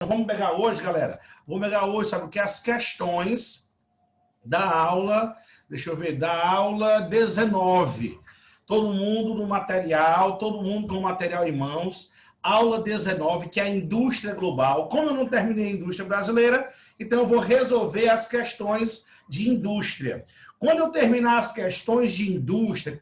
Vamos pegar hoje, galera, vamos pegar hoje, sabe o que? As questões da aula, deixa eu ver, da aula 19. Todo mundo no material, todo mundo com o material em mãos. Aula 19, que é a indústria global. Como eu não terminei a indústria brasileira, então eu vou resolver as questões de indústria. Quando eu terminar as questões de indústria,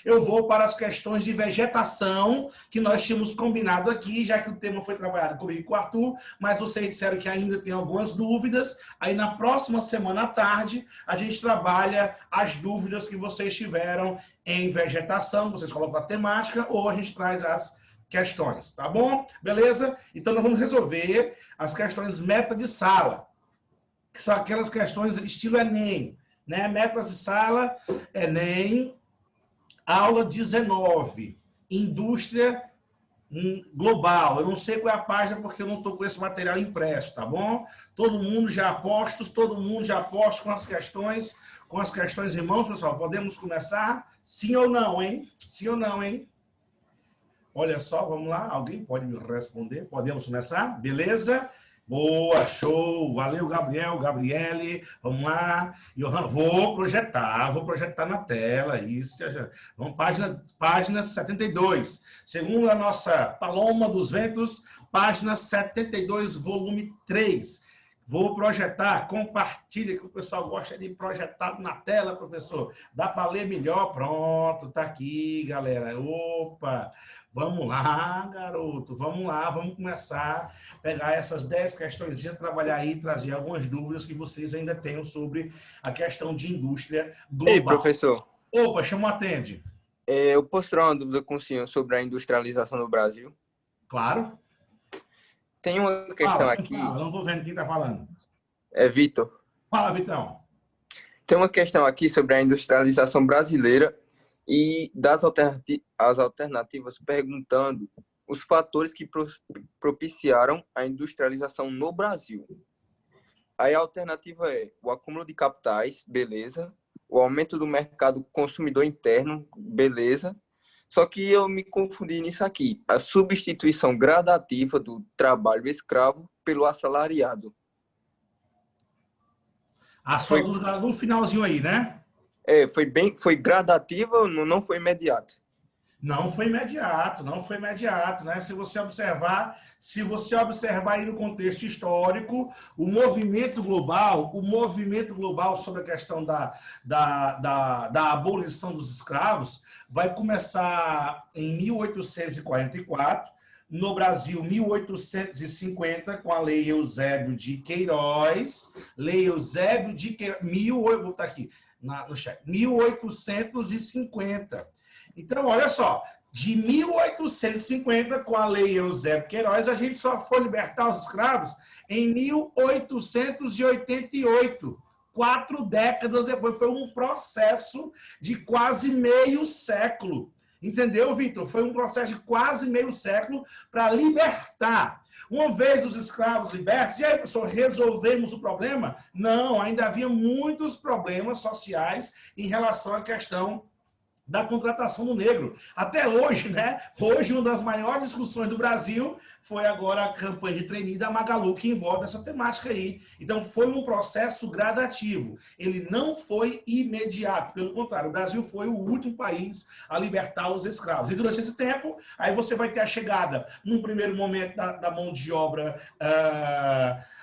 eu vou para as questões de vegetação, que nós tínhamos combinado aqui, já que o tema foi trabalhado comigo e com o Arthur, mas vocês disseram que ainda tem algumas dúvidas. Aí na próxima semana à tarde, a gente trabalha as dúvidas que vocês tiveram em vegetação, vocês colocam a temática, ou a gente traz as questões, tá bom? Beleza? Então nós vamos resolver as questões meta de sala, que são aquelas questões estilo Enem, né? Metas de sala, Enem, aula 19, indústria global. Eu não sei qual é a página porque eu não estou com esse material impresso, tá bom? Todo mundo já aposta com as questões em mãos, pessoal. Podemos começar? Sim ou não, hein? Sim ou não, hein? Olha só, vamos lá. Alguém pode me responder? Podemos começar? Beleza? Boa, show. Valeu, Gabriel, Gabriele. Vamos lá. Johan, vou projetar na tela. Isso. Vamos, página 72. Segundo a nossa Paloma dos Ventos, página 72, volume 3. Vou projetar, compartilha, que o pessoal gosta de projetar na tela, professor. Dá para ler melhor? Pronto, tá aqui, galera. Opa! Vamos lá, garoto. Vamos lá, vamos começar a pegar essas 10 questões, trabalhar aí e trazer algumas dúvidas que vocês ainda tenham sobre a questão de indústria global. Ei, professor. Opa, chama o atende. Eu posso tirar uma dúvida com o senhor sobre a industrialização no Brasil? Claro. Tem uma questão aqui... Fala, não estou vendo quem está falando. É Vitor. Fala, Vitão. Tem uma questão aqui sobre a industrialização brasileira e das alternativas, perguntando os fatores que propiciaram a industrialização no Brasil. Aí a alternativa é o acúmulo de capitais, beleza. O aumento do mercado consumidor interno, beleza. Só que eu me confundi nisso aqui. A substituição gradativa do trabalho escravo pelo assalariado. Só no finalzinho aí, né? Foi gradativa, não foi imediato. Não foi imediato, né? Se você observar aí no contexto histórico, o movimento global sobre a questão da abolição dos escravos vai começar em 1844, no Brasil, 1850, com a Lei Eusébio de Queiroz. Vou botar aqui no chat. 1850. Então, olha só, de 1850, com a Lei Eusébio Queiroz, a gente só foi libertar os escravos em 1888. 4 décadas depois. Foi um processo de quase meio século. Entendeu, Vitor? Foi um processo de quase meio século para libertar. Uma vez os escravos libertos, e aí, professor, resolvemos o problema? Não, ainda havia muitos problemas sociais em relação à questão da contratação do negro. Até hoje, né? Hoje, uma das maiores discussões do Brasil foi agora a campanha de trainee da Magalu, que envolve essa temática aí. Então, foi um processo gradativo. Ele não foi imediato. Pelo contrário, o Brasil foi o último país a libertar os escravos. E durante esse tempo, aí você vai ter a chegada, num primeiro momento, da mão de obra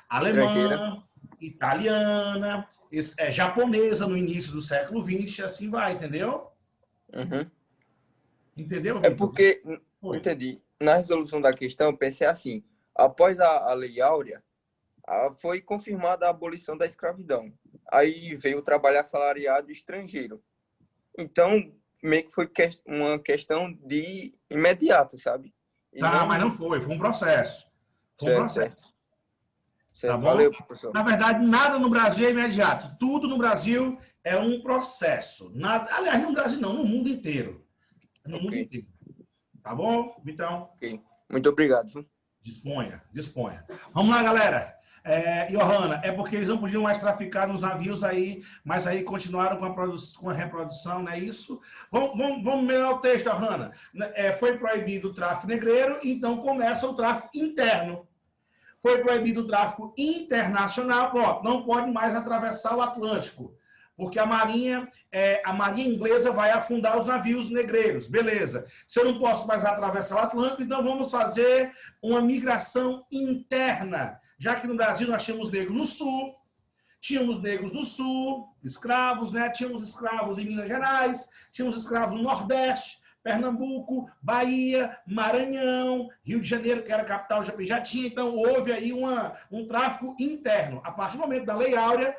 alemã, italiana, japonesa no início do século XX, assim vai, entendeu? Uhum. Entendeu, Vitor? É porque, entendi, na resolução da questão, eu pensei assim, após a Lei Áurea, foi confirmada a abolição da escravidão. Aí veio o trabalho assalariado estrangeiro. Então, meio que foi uma questão de imediata, sabe? Mas não foi um processo. Foi um processo. Certo. Tá bom? Valeu, professor. Na verdade, nada no Brasil é imediato. Tudo no Brasil é um processo. Aliás, no Brasil não, no mundo inteiro. No mundo inteiro. Tá bom, Vitão? Ok. Muito obrigado. Disponha. Vamos lá, galera. Johanna, é porque eles não podiam mais traficar nos navios aí, mas aí continuaram com a reprodução, não é isso? Vamos melhorar o texto, Johanna. Foi proibido o tráfico negreiro, então começa o tráfico interno. Foi proibido o tráfico internacional, pronto, não pode mais atravessar o Atlântico, porque a marinha inglesa vai afundar os navios negreiros, beleza. Se eu não posso mais atravessar o Atlântico, então vamos fazer uma migração interna, já que no Brasil nós tínhamos negros no sul, escravos, né? Tínhamos escravos em Minas Gerais, tínhamos escravos no Nordeste, Pernambuco, Bahia, Maranhão, Rio de Janeiro, que era a capital, já tinha, então houve aí um tráfico interno. A partir do momento da Lei Áurea,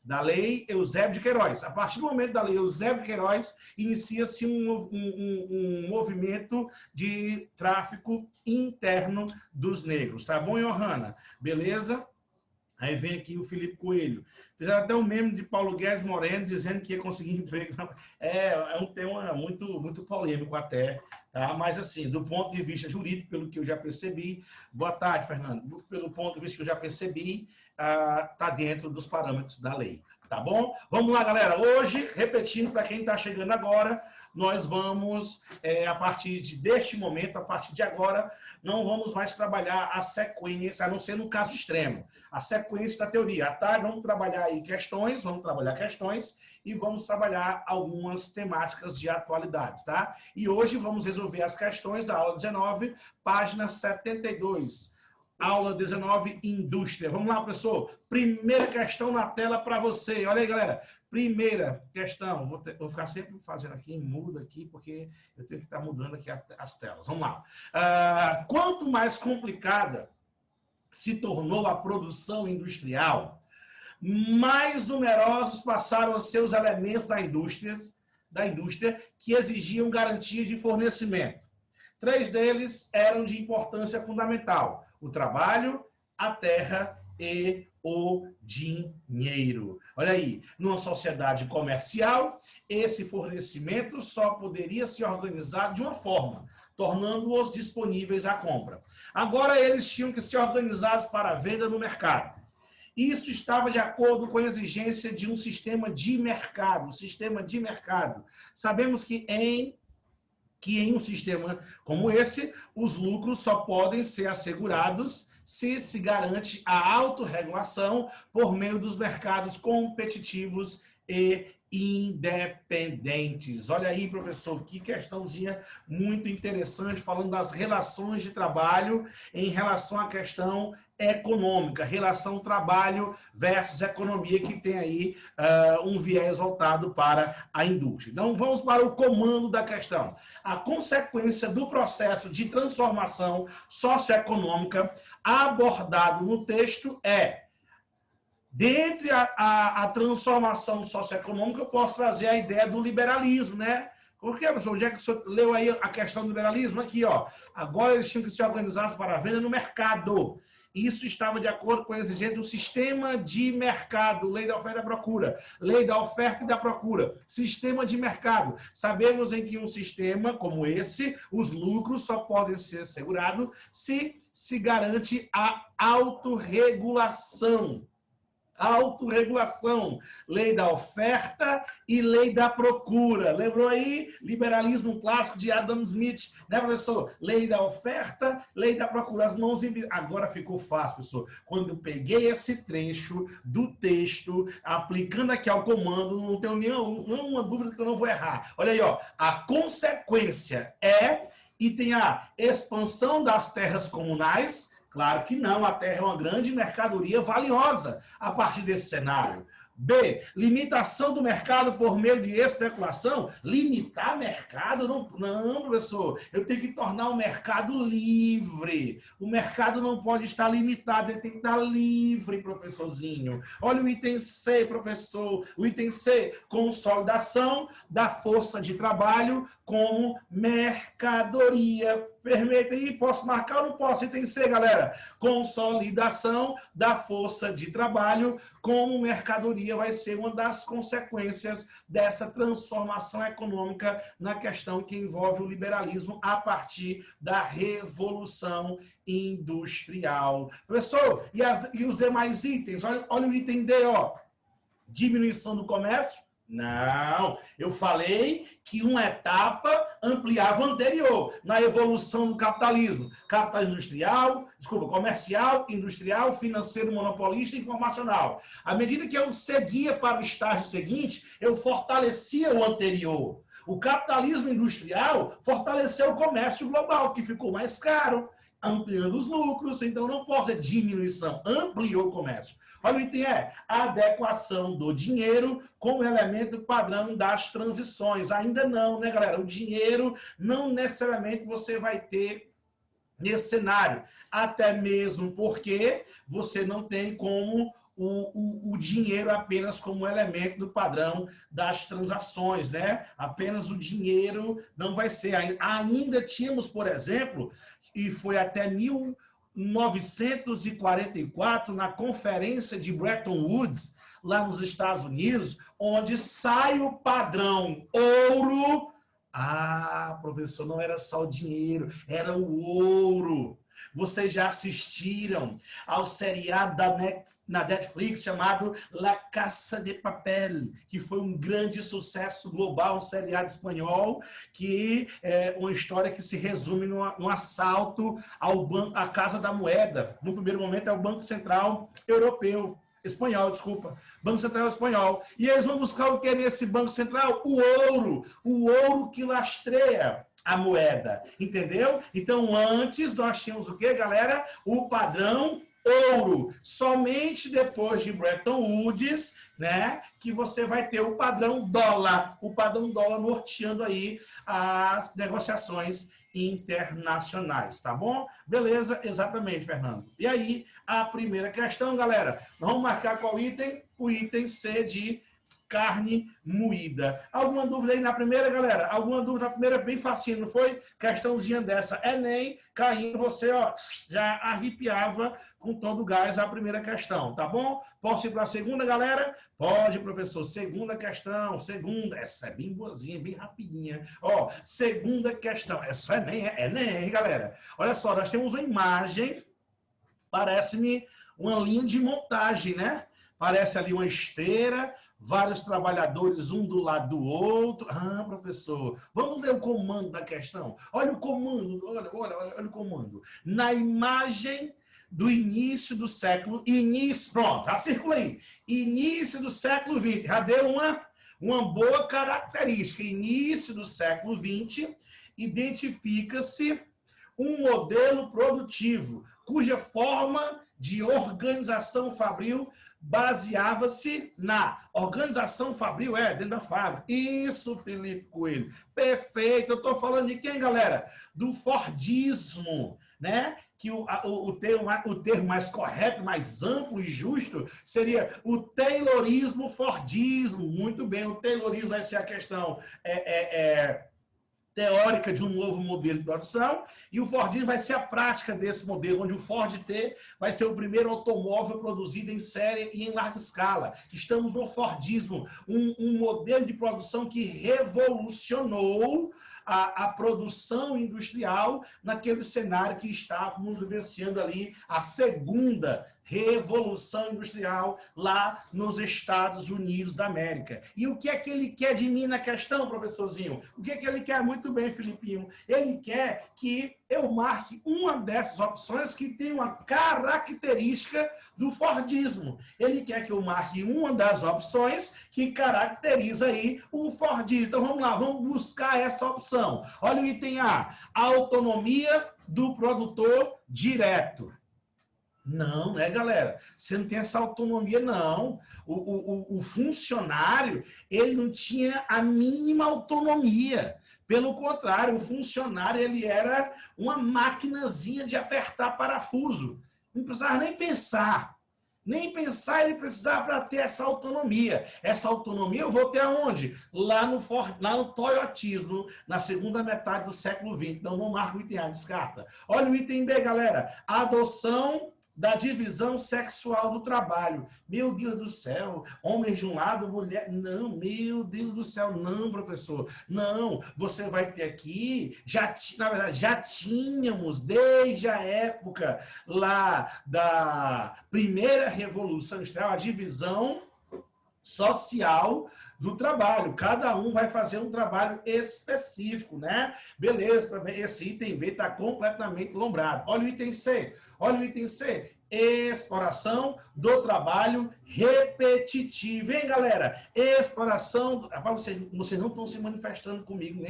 da Lei Eusébio de Queiroz. A partir do momento da Lei Eusébio de Queiroz, inicia-se um movimento de tráfico interno dos negros. Tá bom, Johanna? Beleza? Aí vem aqui o Felipe Coelho. Fizeram até um meme de Paulo Guedes Moreno dizendo que ia conseguir emprego. É um tema muito polêmico até, tá? Mas assim, do ponto de vista jurídico, pelo que eu já percebi, boa tarde, Fernando, pelo ponto de vista que eu já percebi, tá dentro dos parâmetros da lei, tá bom? Vamos lá, galera. Hoje, repetindo para quem está chegando agora, nós vamos, a partir deste momento, a partir de agora, não vamos mais trabalhar a sequência, a não ser no caso extremo, a sequência da teoria. À tarde vamos trabalhar aí questões e vamos trabalhar algumas temáticas de atualidades, tá? E hoje vamos resolver as questões da aula 19, página 72. Aula 19, indústria. Vamos lá, professor. Primeira questão na tela para você. Olha aí, galera. Primeira questão. Vou ficar sempre fazendo aqui, muda aqui, porque eu tenho que estar mudando aqui as telas. Vamos lá. Quanto mais complicada se tornou a produção industrial, mais numerosos passaram a ser os elementos da indústria que exigiam garantias de fornecimento. 3 deles eram de importância fundamental: o trabalho, a terra e o dinheiro. Olha aí, numa sociedade comercial, esse fornecimento só poderia se organizar de uma forma, tornando-os disponíveis à compra. Agora eles tinham que ser organizados para a venda no mercado. Isso estava de acordo com a exigência de um sistema de mercado. Sabemos que em um sistema como esse, os lucros só podem ser assegurados se garante a autorregulação por meio dos mercados competitivos e independentes. Olha aí, professor, que questãozinha muito interessante, falando das relações de trabalho em relação à questão econômica, relação trabalho versus economia, que tem aí um viés voltado para a indústria. Então, vamos para o comando da questão. A consequência do processo de transformação socioeconômica abordado no texto é: dentre a transformação socioeconômica, eu posso trazer a ideia do liberalismo, né? Por quê, professor? Onde é que o senhor leu aí a questão do liberalismo? Aqui, ó. Agora eles tinham que se organizar para a venda no mercado. Isso estava de acordo com a exigência do sistema de mercado, lei da oferta e da procura, lei da oferta e da procura, sistema de mercado. Sabemos em que um sistema como esse, os lucros só podem ser assegurados se garante a autorregulação. Lei da oferta e lei da procura. Lembrou aí? Liberalismo clássico de Adam Smith, né, professor? Lei da oferta, lei da procura. As mãos em... Agora ficou fácil, professor. Quando eu peguei esse trecho do texto, aplicando aqui ao comando, não tenho nenhuma dúvida que eu não vou errar. Olha aí, ó. A consequência é, e tem a expansão das terras comunais. Claro que não, a terra é uma grande mercadoria valiosa a partir desse cenário. B, limitação do mercado por meio de especulação. Limitar mercado? Não, professor. Eu tenho que tornar o mercado livre. O mercado não pode estar limitado, ele tem que estar livre, professorzinho. Olha o item C, professor. O item C, consolidação da força de trabalho como mercadoria. Permita aí, posso marcar ou não posso? Item C, galera. Consolidação da força de trabalho como mercadoria vai ser uma das consequências dessa transformação econômica na questão que envolve o liberalismo a partir da Revolução Industrial. Professor, e os demais itens? Olha o item D, ó. Diminuição do comércio? Não, eu falei que uma etapa ampliava a anterior, na evolução do capitalismo. Capitalismo industrial, comercial, industrial, financeiro, monopolista e informacional. À medida que eu seguia para o estágio seguinte, eu fortalecia o anterior. O capitalismo industrial fortaleceu o comércio global, que ficou mais caro, ampliando os lucros, então não pode ser diminuição, ampliou o comércio. Olha o item é adequação do dinheiro como elemento padrão das transições. Ainda não, né, galera? O dinheiro não necessariamente você vai ter nesse cenário, até mesmo porque você não tem como o dinheiro apenas como elemento do padrão das transações, né? Apenas o dinheiro não vai ser. Ainda tínhamos, por exemplo, e foi até 1944, na conferência de Bretton Woods, lá nos Estados Unidos, onde sai o padrão ouro. Ah, professor, não era só o dinheiro, era o ouro. Vocês já assistiram ao seriado na Netflix chamado La Casa de Papel, que foi um grande sucesso global, um seriado espanhol, que é uma história que se resume num assalto à Casa da Moeda. No primeiro momento é o Banco Central Europeu. Espanhol, desculpa. Banco Central Espanhol. E eles vão buscar o que é nesse Banco Central? O ouro que lastreia a moeda, entendeu? Então, antes nós tínhamos o quê, galera? O padrão ouro. Somente depois de Bretton Woods, né, que você vai ter o padrão dólar norteando aí as negociações internacionais, tá bom? Beleza, exatamente, Fernando. E aí, a primeira questão, galera, vamos marcar qual item? O item C de carne moída. Alguma dúvida aí na primeira, galera? Alguma dúvida na primeira? Bem facinho, não foi? Questãozinha dessa. Enem, caindo, você ó, já arrepiava com todo o gás a primeira questão, tá bom? Posso ir para a segunda, galera? Pode, professor. Segunda questão. Segunda. Essa é bem boazinha, bem rapidinha. Ó, segunda questão. É só Enem, galera. Olha só, nós temos uma imagem, parece-me uma linha de montagem, né? Parece ali uma esteira, vários trabalhadores, um do lado do outro. Ah, professor, vamos ler o comando da questão. Olha o comando, olha o comando. Na imagem do início do século... Pronto, já circula aí. Início do século XX. Já deu uma boa característica. Início do século XX, identifica-se um modelo produtivo, cuja forma de organização fabril baseava-se na organização fabril, dentro da fábrica. Isso, Felipe Coelho. Perfeito. Eu estou falando de quem, galera? Do Fordismo, né? Que o termo mais correto, mais amplo e justo seria o Taylorismo Fordismo. Muito bem, o Taylorismo vai ser a questão teórica de um novo modelo de produção, e o Fordismo vai ser a prática desse modelo, onde o Ford T vai ser o primeiro automóvel produzido em série e em larga escala. Estamos no Fordismo, um modelo de produção que revolucionou a produção industrial naquele cenário que estávamos vivenciando ali, a segunda revolução industrial lá nos Estados Unidos da América. E o que é que ele quer de mim na questão, professorzinho? O que é que ele quer? Muito bem, Filipinho. Ele quer que eu marque uma dessas opções que tem uma característica do Fordismo. Ele quer que eu marque uma das opções que caracteriza aí o Fordismo. Então, vamos lá, vamos buscar essa opção. Olha o item A, autonomia do produtor direto. Não, né, galera? Você não tem essa autonomia, não. O funcionário, ele não tinha a mínima autonomia. Pelo contrário, o funcionário, ele era uma maquinazinha de apertar parafuso. Não precisava nem pensar. Nem pensar ele precisar para ter essa autonomia. Essa autonomia eu vou ter aonde? Lá no toyotismo, na segunda metade do século XX. Então, não marca o item A, descarta. Olha o item B, galera. Adoção da divisão sexual do trabalho. Meu Deus do céu, homens de um lado, mulher... Não, meu Deus do céu, não, professor. Não, você vai ter aqui, na verdade, já tínhamos, desde a época lá da primeira Revolução Industrial, a divisão social do trabalho. Cada um vai fazer um trabalho específico, né? Beleza, esse item B está completamente lombrado. Olha o item C. Olha o item C. Exploração do trabalho repetitivo. Hein, galera? Exploração... Vocês não estão se manifestando comigo,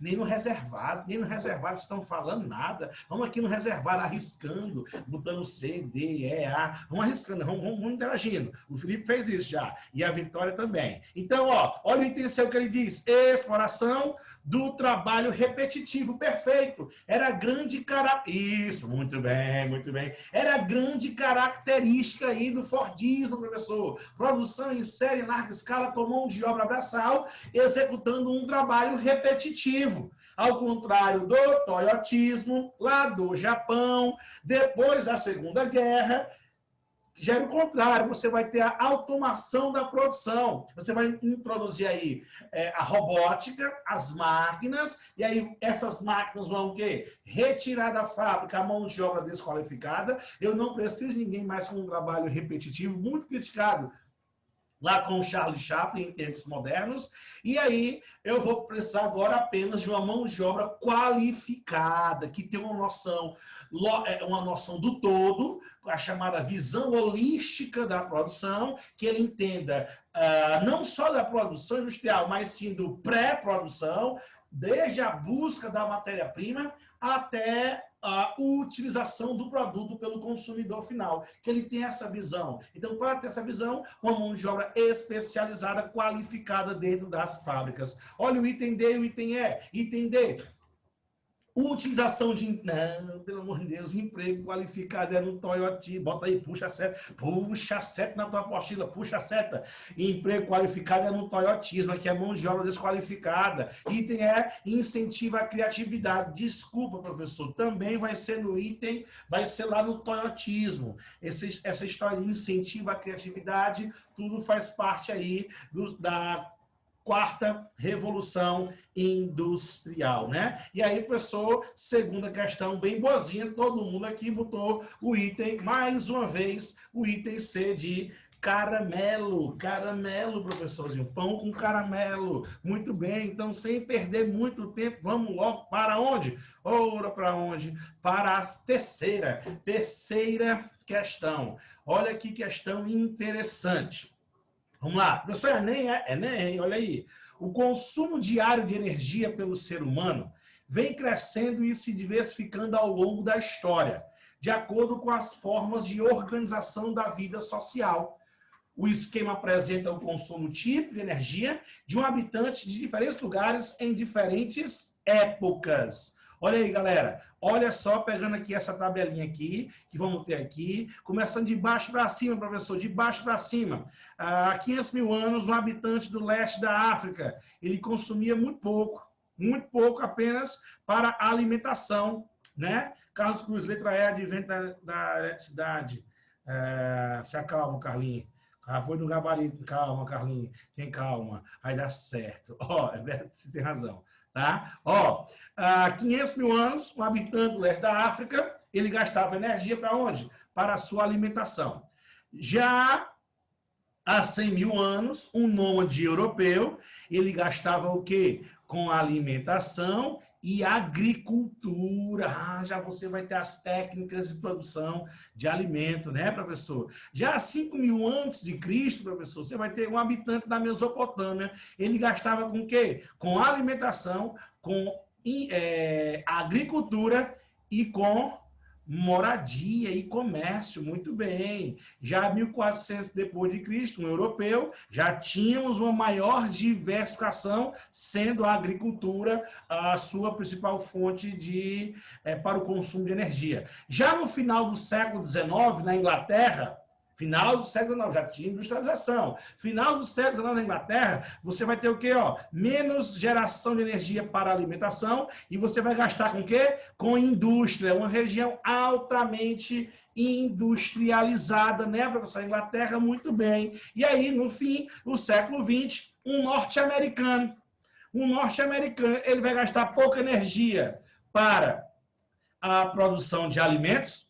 nem no reservado. Nem no reservado vocês estão falando nada. Vamos aqui no reservado arriscando, botando C, D, E, A. Vamos arriscando, vamos interagindo. O Felipe fez isso já. E a Vitória também. Então, ó, olha o item C, o que ele diz. Exploração do trabalho repetitivo. Perfeito. Era grande Isso, muito bem, muito bem. Era grande característica aí do Fordismo, professor. Produção em série, em larga escala, com mão de obra braçal, executando um trabalho repetitivo. Ao contrário do toyotismo, lá do Japão, depois da Segunda Guerra, já é o contrário, você vai ter a automação da produção. Você vai introduzir aí a robótica, as máquinas, e aí essas máquinas vão o quê? Retirar da fábrica a mão de obra desqualificada. Eu não preciso de ninguém mais com um trabalho repetitivo, muito criticado lá com o Charles Chaplin, em tempos modernos, e aí eu vou precisar agora apenas de uma mão de obra qualificada, que tem uma noção do todo, a chamada visão holística da produção, que ele entenda não só da produção industrial, mas sim do pré-produção, desde a busca da matéria-prima até a utilização do produto pelo consumidor final, que ele tem essa visão. Então, para ter essa visão, uma mão de obra especializada, qualificada dentro das fábricas. Olha o item D e o item E. Item D, utilização de... Não, pelo amor de Deus, emprego qualificado é no Toyota. Bota aí, puxa a seta na tua apostila, puxa a seta. Emprego qualificado é no toyotismo, aqui é mão de obra desqualificada. Item é incentiva a criatividade. Desculpa, professor, também vai ser no item, vai ser lá no toyotismo. Essa história de incentiva a criatividade, tudo faz parte aí da quarta revolução industrial, né? E aí, professor, segunda questão, bem boazinha, todo mundo aqui botou o item, mais uma vez, o item C de caramelo. Caramelo, professorzinho, pão com caramelo. Muito bem, então, sem perder muito tempo, vamos logo para onde? Ora, para onde? Para a terceira questão. Olha que questão interessante. Vamos lá, professor, Enem, olha aí. O consumo diário de energia pelo ser humano vem crescendo e se diversificando ao longo da história, de acordo com as formas de organização da vida social. O esquema apresenta o consumo típico de energia de um habitante de diferentes lugares em diferentes épocas. Olha aí, galera. Olha só, pegando aqui essa tabelinha aqui, que vamos ter aqui, começando de baixo para cima, professor, de baixo para cima. Há 500 mil anos, um habitante do leste da África, ele consumia muito pouco apenas para alimentação, né? Carlos Cruz, letra E, advento da eletricidade. Se acalma, Carlinhos. Foi no gabarito. Calma, Carlinhos. Quem calma? Aí dá certo. Ó, você tem razão. Tá? Ó, há 500 mil anos, um habitante do leste da África, ele gastava energia para onde? Para a sua alimentação. Já há 100 mil anos, um nômade europeu, ele gastava o quê? Com alimentação e agricultura. Já você vai ter as técnicas de produção de alimento, né, professor? Já há 5 mil antes de Cristo, professor, você vai ter um habitante da Mesopotâmia. Ele gastava com o quê? Com alimentação, com agricultura e com moradia e comércio, muito bem. Já 1400 depois de Cristo, um europeu, já tínhamos uma maior diversificação, sendo a agricultura a sua principal fonte para o consumo de energia. Já no final do século XIX, na Inglaterra, Final do século XIX, já tinha industrialização. Final do século XIX na Inglaterra, você vai ter o quê? Menos geração de energia para alimentação e você vai gastar com o quê? Com indústria, uma região altamente industrializada, né, professor? A Inglaterra, muito bem. E aí, no fim do século XX, um norte-americano, ele vai gastar pouca energia para a produção de alimentos,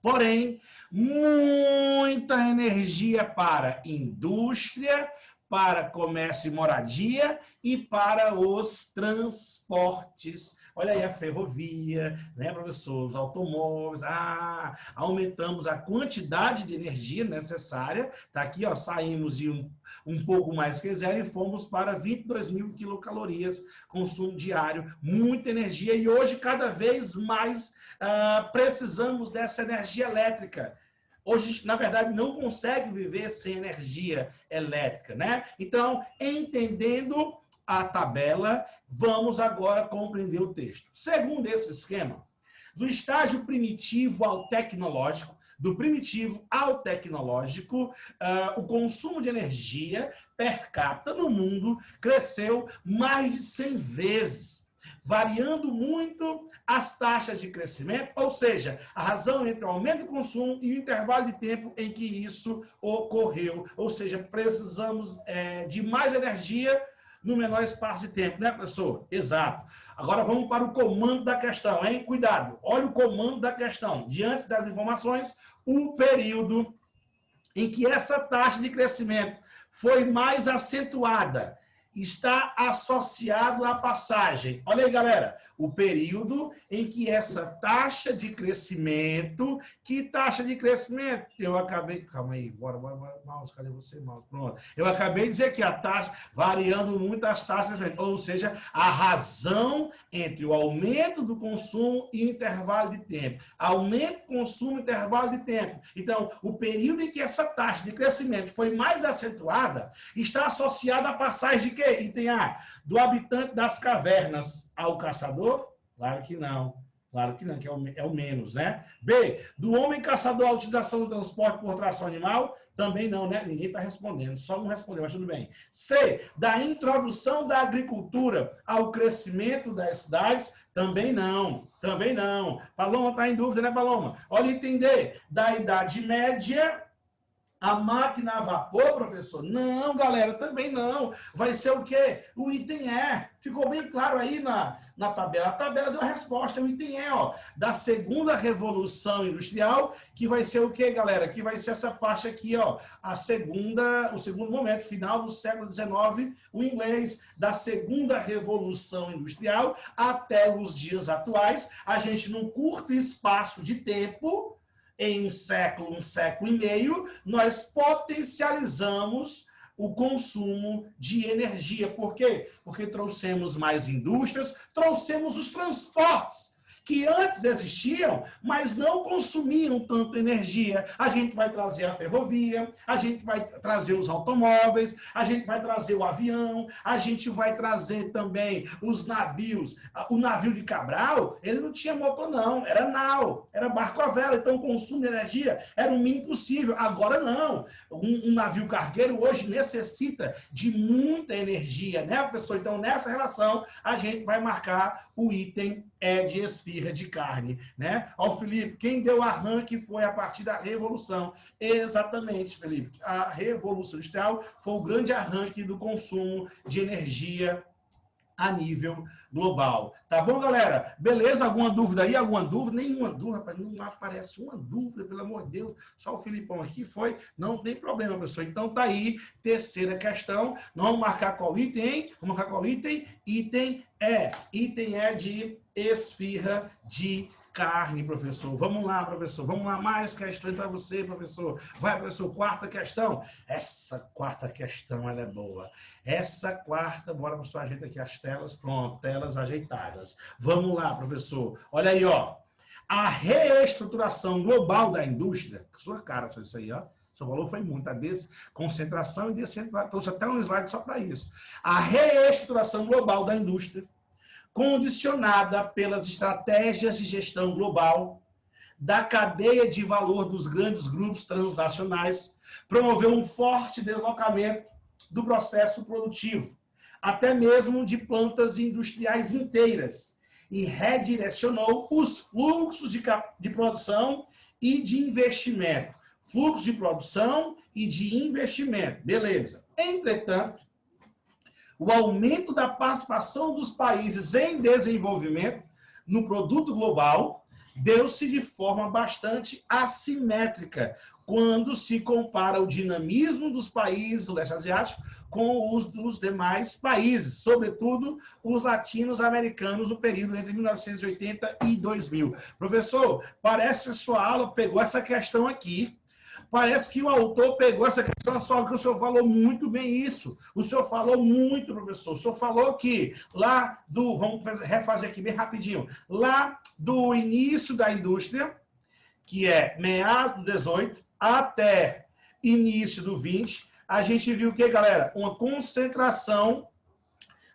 porém, muita energia para indústria, para comércio e moradia e para os transportes. Olha aí a ferrovia, né, professor? Os automóveis. Aumentamos a quantidade de energia necessária. Tá aqui, ó, saímos de um pouco mais que zero e fomos para 22 mil quilocalorias consumo diário. Muita energia e hoje cada vez mais precisamos dessa energia elétrica. Hoje, na verdade, não consegue viver sem energia elétrica, né? Então, entendendo a tabela, vamos agora compreender o texto. Segundo esse esquema, do estágio primitivo ao tecnológico, do primitivo ao tecnológico, o consumo de energia per capita no mundo cresceu mais de 100 vezes, variando muito as taxas de crescimento, ou seja, a razão entre o aumento do consumo e o intervalo de tempo em que isso ocorreu. Ou seja, precisamos de mais energia no menor espaço de tempo, né, professor? Exato. Agora vamos para o comando da questão, hein? Cuidado, olha o comando da questão. Diante das informações, o período em que essa taxa de crescimento foi mais acentuada está associado à passagem. Olha aí, galera, o período em que essa taxa de crescimento, que taxa de crescimento? Eu acabei, calma aí, bora, mouse, cadê você, mouse? Pronto. Eu acabei de dizer que a taxa, variando muito as taxas de crescimento, ou seja, a razão entre o aumento do consumo e intervalo de tempo. Aumento, consumo, intervalo de tempo. Então, o período em que essa taxa de crescimento foi mais acentuada está associada à passagem de quê? Item A, do habitante das cavernas ao caçador? Claro que não. Claro que não, que é o menos, né? B, do homem caçador à utilização do transporte por tração animal? Também não, né? Ninguém está respondendo, só um respondeu, mas tudo bem. C, da introdução da agricultura ao crescimento das cidades? Também não, também não. Paloma está em dúvida, né, Paloma? Olha, entender, da Idade Média a máquina a vapor, professor? Não, galera, também não. Vai ser o quê? O item E. Ficou bem claro aí na tabela. A tabela deu a resposta, o item E, ó, da segunda revolução industrial, que vai ser o quê, galera? Que vai ser essa parte aqui, ó, o segundo momento, final do século XIX, o inglês, da segunda revolução industrial até os dias atuais. A gente, num curto espaço de tempo, em um século e meio, nós potencializamos o consumo de energia. Por quê? Porque trouxemos mais indústrias, trouxemos os transportes, que antes existiam, mas não consumiam tanta energia. A gente vai trazer a ferrovia, a gente vai trazer os automóveis, a gente vai trazer o avião, a gente vai trazer também os navios. O navio de Cabral, ele não tinha motor não, era nau, era barco a vela, então o consumo de energia era um mínimo possível. Agora não. Um navio cargueiro hoje necessita de muita energia, né, professor? Então, nessa relação, a gente vai marcar o item de esfirra de carne, né? Ó, Felipe, quem deu arranque foi a partir da Revolução. Exatamente, Felipe. A Revolução Industrial foi o grande arranque do consumo de energia a nível global. Tá bom, galera? Beleza? Alguma dúvida aí? Alguma dúvida? Nenhuma dúvida, rapaz. Não aparece uma dúvida, pelo amor de Deus. Só o Filipão aqui foi. Não tem problema, pessoal. Então, tá aí. Terceira questão. Nós vamos marcar qual item, hein? Vamos marcar qual item? Item E. Item E de esfirra de carne, professor. Vamos lá, professor. Vamos lá, mais questões para você, professor. Vai, professor, quarta questão. Essa quarta questão, ela é boa. Essa quarta, bora, professor, ajeita aqui as telas. Pronto, telas ajeitadas. Vamos lá, professor. Olha aí, ó. A reestruturação global da indústria, sua cara, só isso aí, ó. Seu valor foi muito, a desconcentração e descentralização. Trouxe até um slide só para isso. A reestruturação global da indústria, condicionada pelas estratégias de gestão global, da cadeia de valor dos grandes grupos transnacionais, promoveu um forte deslocamento do processo produtivo, até mesmo de plantas industriais inteiras, e redirecionou os fluxos de produção e de investimento. Fluxo de produção e de investimento, beleza. Entretanto, o aumento da participação dos países em desenvolvimento no produto global deu-se de forma bastante assimétrica quando se compara o dinamismo dos países do leste asiático com os dos demais países, sobretudo os latinos-americanos no período entre 1980 e 2000. Professor, parece que a sua aula pegou essa questão aqui. Parece que o autor pegou essa questão, só que o senhor falou muito bem isso. O senhor falou muito, professor. O senhor falou que lá do... Vamos refazer aqui bem rapidinho. Lá do início da indústria, que é meados do 18 até início do 20, a gente viu o que, galera? Uma concentração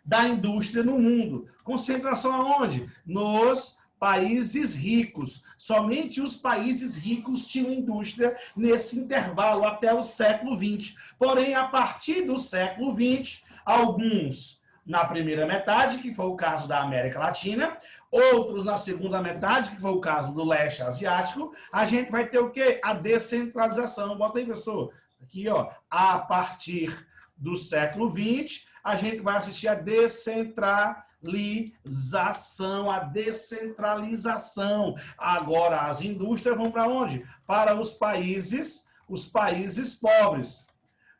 da indústria no mundo. Concentração aonde? Nos países ricos. Somente os países ricos tinham indústria nesse intervalo até o século XX. Porém, a partir do século XX, alguns na primeira metade, que foi o caso da América Latina, outros na segunda metade, que foi o caso do leste asiático, a gente vai ter o quê? A descentralização. Bota aí, professor. Aqui, ó, a partir do século XX, a gente vai assistir a descentralização, a descentralização. Agora, as indústrias vão para onde? Para os países pobres.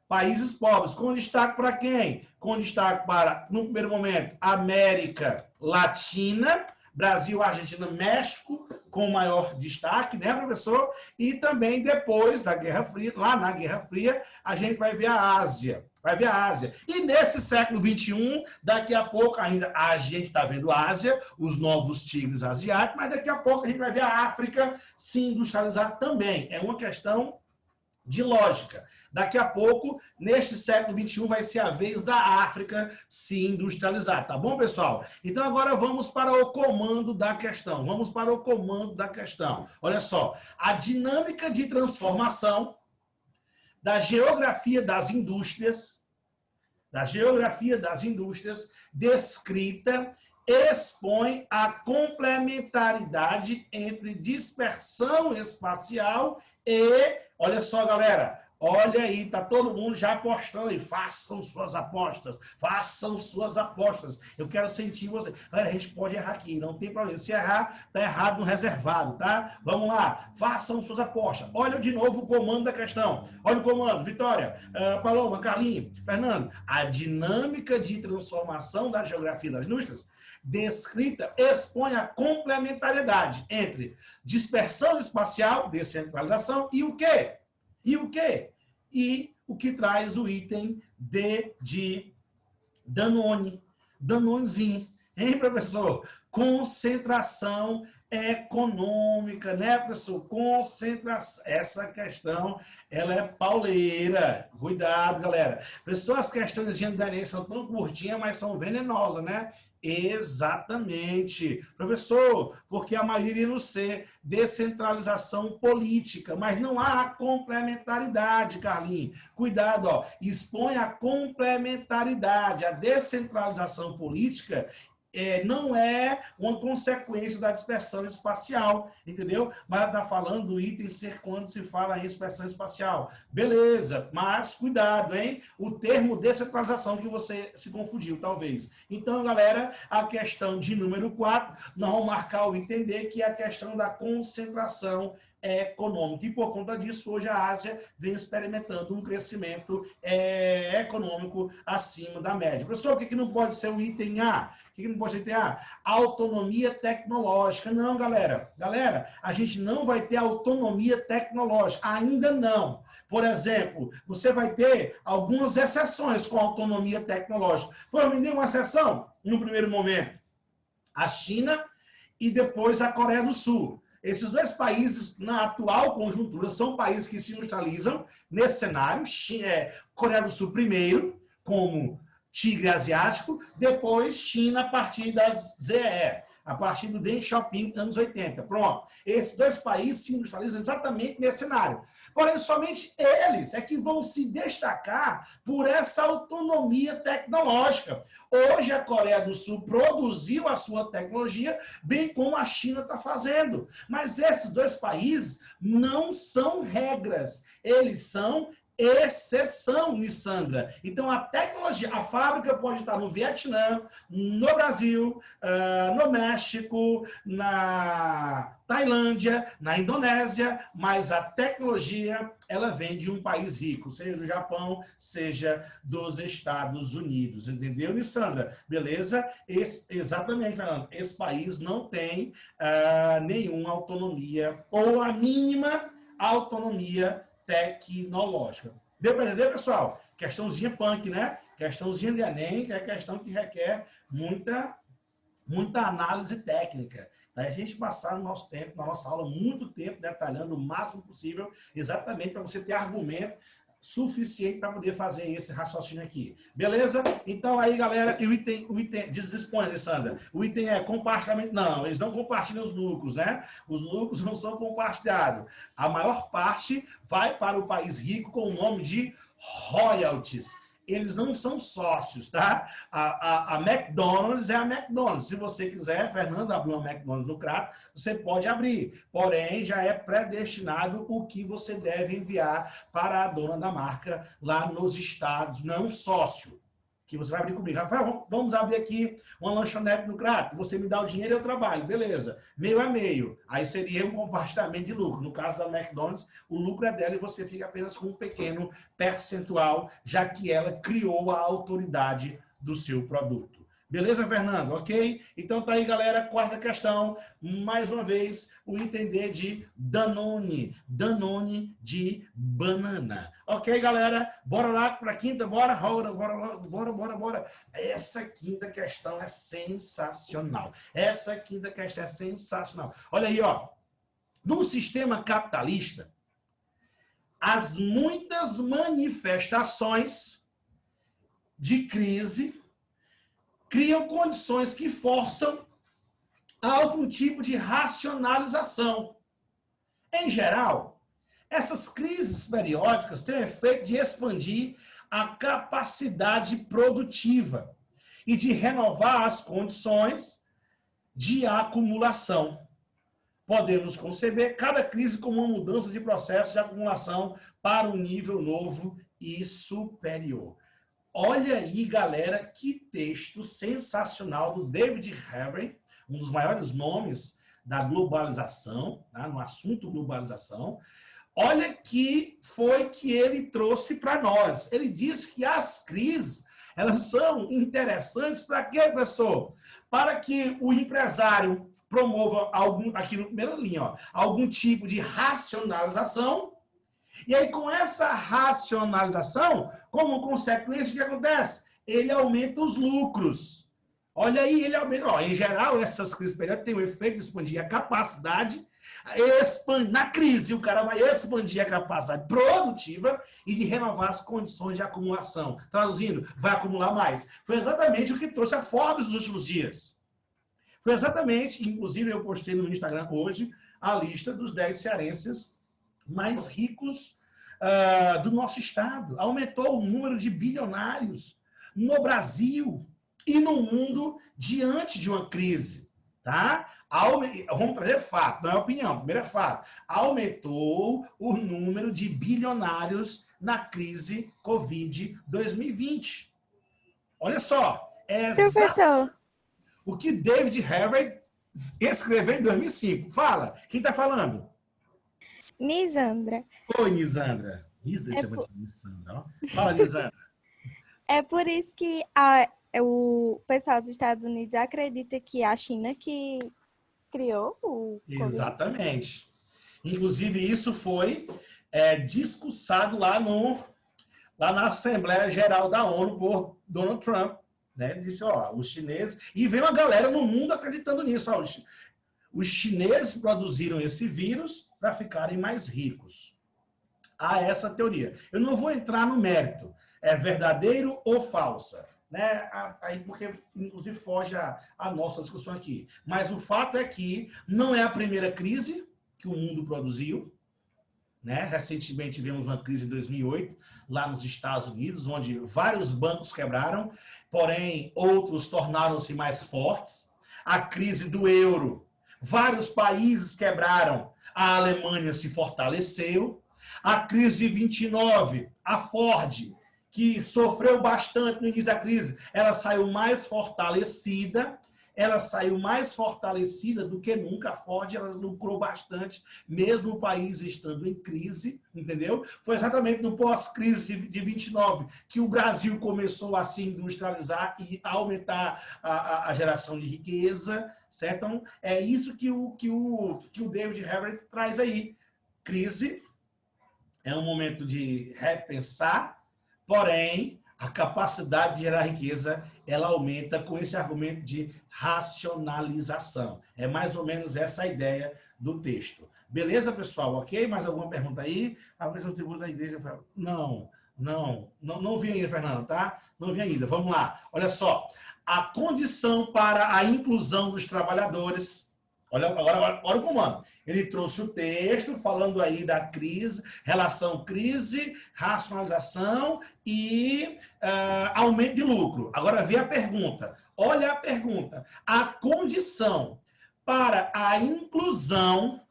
Países pobres, com destaque para quem? Com destaque para, no primeiro momento, América Latina, Brasil, Argentina, México, com maior destaque, né, professor? E também depois da Guerra Fria, lá na Guerra Fria, a gente vai ver a Ásia. Vai ver a Ásia. E nesse século XXI, daqui a pouco, ainda a gente está vendo a Ásia, os novos tigres asiáticos, mas daqui a pouco a gente vai ver a África se industrializar também. É uma questão de lógica. Daqui a pouco, neste século XXI, vai ser a vez da África se industrializar, tá bom, pessoal? Então, agora vamos para o comando da questão. Vamos para o comando da questão. Olha só, a dinâmica de transformação da geografia das indústrias, descrita, expõe a complementaridade entre dispersão espacial e... Olha só, galera, olha aí, tá todo mundo já apostando aí. Façam suas apostas, façam suas apostas. Eu quero sentir você. Galera, a gente pode errar aqui, não tem problema. Se errar, tá errado no reservado, tá? Vamos lá, façam suas apostas. Olha de novo o comando da questão. Olha o comando, Vitória, Paloma, Carlinhos, Fernando. A dinâmica de transformação da geografia das indústrias descrita expõe a complementariedade entre dispersão espacial, descentralização e o quê? E o quê? E o que traz o item D de Danone. Danonezinho. Hein, professor? Concentração econômica, né, professor? Concentração. Essa questão, ela é pauleira. Cuidado, galera. Pessoal, as questões de engenharia são tão curtinhas, mas são venenosas, né? Exatamente. Professor, porque a maioria iria no C, descentralização política, mas não há complementaridade, Carlinhos. Cuidado, ó. Expõe a complementaridade. A descentralização política não é uma consequência da dispersão espacial, entendeu? Mas está falando do item ser quando se fala em dispersão espacial. Beleza, mas cuidado, hein? O termo descentralização que você se confundiu, talvez. Então, galera, a questão de número 4, nós vamos marcar o entender que é a questão da concentração econômica. E por conta disso, hoje a Ásia vem experimentando um crescimento econômico acima da média. Professor, o que não pode ser o item A? O que não pode ser o item A? Autonomia tecnológica. Não, galera. Galera, a gente não vai ter autonomia tecnológica. Ainda não. Por exemplo, você vai ter algumas exceções com autonomia tecnológica. Pô, me dê uma exceção, no primeiro momento. A China e depois a Coreia do Sul. Esses dois países, na atual conjuntura, são países que se industrializam nesse cenário. Coreia do Sul primeiro, como tigre asiático, depois China a partir das ZEE. a partir do Deng Xiaoping, anos 80. Pronto. Esses dois países se industrializam exatamente nesse cenário. Porém, somente eles é que vão se destacar por essa autonomia tecnológica. Hoje, a Coreia do Sul produziu a sua tecnologia, bem como a China está fazendo. Mas esses dois países não são regras, eles são exceção, Nissandra. Então, a tecnologia, a fábrica pode estar no Vietnã, no Brasil, no México, na Tailândia, na Indonésia, mas a tecnologia, ela vem de um país rico, seja do Japão, seja dos Estados Unidos. Entendeu, Nissandra? Beleza? Exatamente, Fernando. Esse país não tem nenhuma autonomia, ou a mínima autonomia tecnológica. Deu para entender, pessoal? Questãozinha punk, né? Questãozinha de Enem, que é questão que requer muita análise técnica. Daí a gente passar no nosso tempo, na nossa aula, muito tempo detalhando o máximo possível, exatamente para você ter argumento suficiente para poder fazer esse raciocínio aqui. Beleza? Então aí, galera, o item dispõe, Alessandra. O item é compartilhamento. Não, eles não compartilham os lucros, né? Os lucros não são compartilhados. A maior parte vai para o país rico com o nome de royalties. Eles não são sócios, tá? A McDonald's é a McDonald's. Se você quiser, Fernando, abrir uma McDonald's no Crato, você pode abrir. Porém, já é predestinado o que você deve enviar para a dona da marca lá nos estados, não sócio. Que você vai abrir comigo. Rafael, vamos abrir aqui uma lanchonete no Crato. Você me dá o dinheiro e eu trabalho. Beleza. Meio a meio. Aí seria um compartilhamento de lucro. No caso da McDonald's, o lucro é dela e você fica apenas com um pequeno percentual, já que ela criou a autoridade do seu produto. Beleza, Fernando? Ok? Então tá aí, galera. Quarta questão. Mais uma vez, o item D de Danone. Danone de banana. Ok, galera? Bora lá para a quinta. Bora. Bora. Essa quinta questão é sensacional. Essa quinta questão é sensacional. Olha aí, ó. No sistema capitalista, as muitas manifestações de crise criam condições que forçam algum tipo de racionalização. Em geral, essas crises periódicas têm o efeito de expandir a capacidade produtiva e de renovar as condições de acumulação. Podemos conceber cada crise como uma mudança de processo de acumulação para um nível novo e superior. Olha aí, galera, que texto sensacional do David Harvey, um dos maiores nomes da globalização, tá? No assunto globalização. Olha que foi que ele trouxe para nós. Ele diz que as crises, elas são interessantes para quê, professor? Para que o empresário promova aqui no primeiro linha, ó, algum tipo de racionalização. E aí, com essa racionalização, como consequência, o que acontece? Ele aumenta os lucros. Olha aí, ele aumenta. Ó, em geral, essas crises periódicas têm o efeito de expandir a capacidade. Na crise, o cara vai expandir a capacidade produtiva e de renovar as condições de acumulação. Traduzindo, vai acumular mais. Foi exatamente o que trouxe a Forbes nos últimos dias. Foi exatamente, inclusive eu postei no Instagram hoje, a lista dos 10 cearenses mais ricos do nosso estado. Aumentou o número de bilionários no Brasil e no mundo diante de uma crise. Tá? Vamos trazer fato, não é opinião, primeiro é fato. Aumentou o número de bilionários na crise Covid 2020. Olha só, Professor, o que David Harvey escreveu em 2005. Fala, quem está falando? Nisandra. Oi, Nisandra. Chama de Nisandra, ó. Fala, Nisandra. É por isso que o pessoal dos Estados Unidos acredita que a China que criou o Covid. Exatamente. Inclusive, isso foi discussado lá na Assembleia Geral da ONU por Donald Trump. Né? Ele disse, ó, os chineses... E veio uma galera no mundo acreditando nisso. Ó, os chineses produziram esse vírus para ficarem mais ricos. Há essa teoria. Eu não vou entrar no mérito. É verdadeiro ou falsa? né? Aí porque, inclusive, foge a nossa discussão aqui. Mas o fato é que não é a primeira crise que o mundo produziu, né? Recentemente tivemos uma crise em 2008, lá nos Estados Unidos, onde vários bancos quebraram, porém outros tornaram-se mais fortes. A crise do euro, vários países quebraram, a Alemanha se fortaleceu. A crise de 29, a Ford, que sofreu bastante no início da crise, ela saiu mais fortalecida. Ela saiu mais fortalecida do que nunca. A Ford, ela lucrou bastante, mesmo o país estando em crise, entendeu? Foi exatamente no pós-crise de 29 que o Brasil começou a se industrializar e aumentar a geração de riqueza, certo? Então, é isso que o David Harvey traz aí. Crise é um momento de repensar, porém, a capacidade de gerar riqueza, ela aumenta com esse argumento de racionalização. É mais ou menos essa a ideia do texto. Beleza, pessoal? Ok? Mais alguma pergunta aí? A questão do tributo da igreja... Não vi ainda, Fernando, tá? Não vi ainda. Vamos lá. Olha só. A condição para a inclusão dos trabalhadores... Olha o comando. Ele trouxe o texto falando aí da crise, relação crise, racionalização e aumento de lucro. Agora vê a pergunta. Olha a pergunta. A condição para a inclusão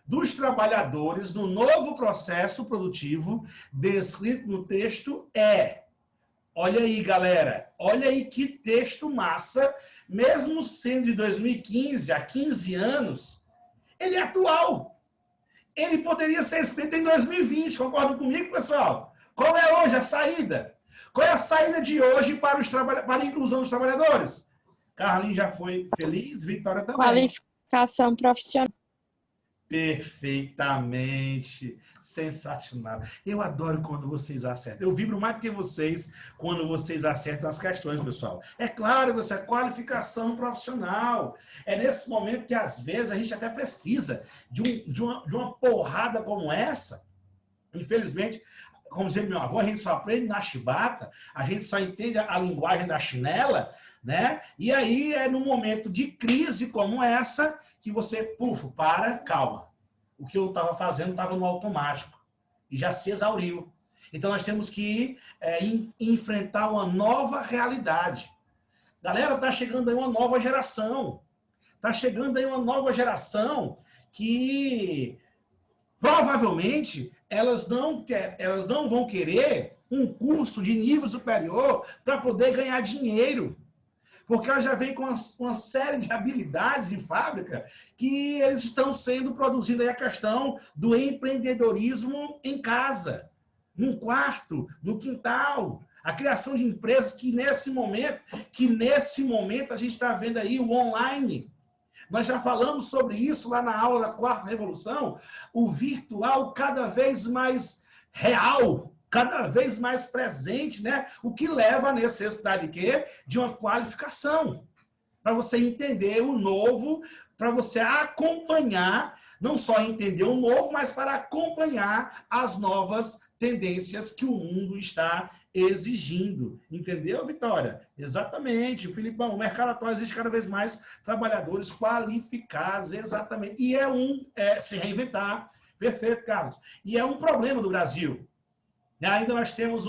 dos trabalhadores no novo processo produtivo descrito no texto é... Olha aí, galera. Olha aí que texto massa. Mesmo sendo de 2015, há 15 anos, ele é atual. Ele poderia ser escrito em 2020. Concordam comigo, pessoal? Qual é hoje a saída? Qual é a saída de hoje para a inclusão dos trabalhadores? Carlinhos já foi feliz, Vitória também. Qualificação profissional. Perfeitamente. Sensacional. Eu adoro quando vocês acertam. Eu vibro mais do que vocês quando vocês acertam as questões, pessoal. É claro, você é qualificação profissional. É nesse momento que, às vezes, a gente até precisa de uma porrada como essa. Infelizmente, como dizia meu avô, a gente só aprende na chibata, a gente só entende a linguagem da chinela, né? E aí é num momento de crise como essa que você, calma. O que eu estava fazendo estava no automático e já se exauriu. Então, nós temos que enfrentar uma nova realidade. Galera, está chegando aí uma nova geração. Está chegando aí uma nova geração que provavelmente elas não vão querer um curso de nível superior para poder ganhar dinheiro. Porque ela já vem com uma série de habilidades de fábrica que eles estão sendo produzindo aí a questão do empreendedorismo em casa, num quarto, no quintal. A criação de empresas que nesse momento a gente está vendo aí o online. Nós já falamos sobre isso lá na aula da Quarta Revolução, o virtual cada vez mais real, cada vez mais presente, né? O que leva à necessidade de quê? De uma qualificação. Para você entender o novo, para você acompanhar, não só entender o novo, mas para acompanhar as novas tendências que o mundo está exigindo. Entendeu, Vitória? Exatamente. Filipão, o mercado atual existe cada vez mais trabalhadores qualificados, exatamente. E se reinventar. Perfeito, Carlos. E é um problema do Brasil. Ainda nós temos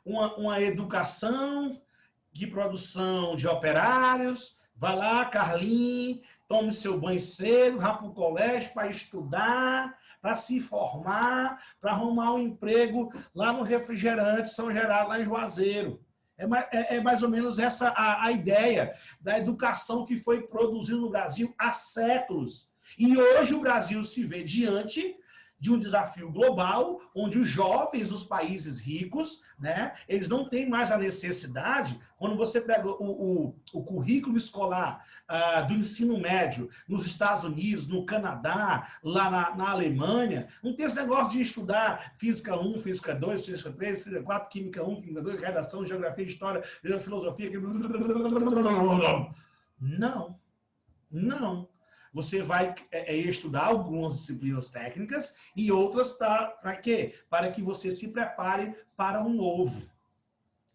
uma educação de produção de operários. Vai lá, Carlinhos, tome seu banho cedo, vá para o colégio para estudar, para se formar, para arrumar um emprego lá no refrigerante São Geraldo, lá em Juazeiro. É mais ou menos essa a ideia da educação que foi produzida no Brasil há séculos. E hoje o Brasil se vê diante de um desafio global, onde os jovens dos países ricos, né, eles não têm mais a necessidade, quando você pega o currículo escolar do ensino médio nos Estados Unidos, no Canadá, lá na Alemanha, não tem esse negócio de estudar Física 1, Física 2, Física 3, Física 4, Química 1, Química 2, Redação, Geografia, História, Filosofia... Não. Você vai estudar algumas disciplinas técnicas e outras para quê? Para que você se prepare para um novo.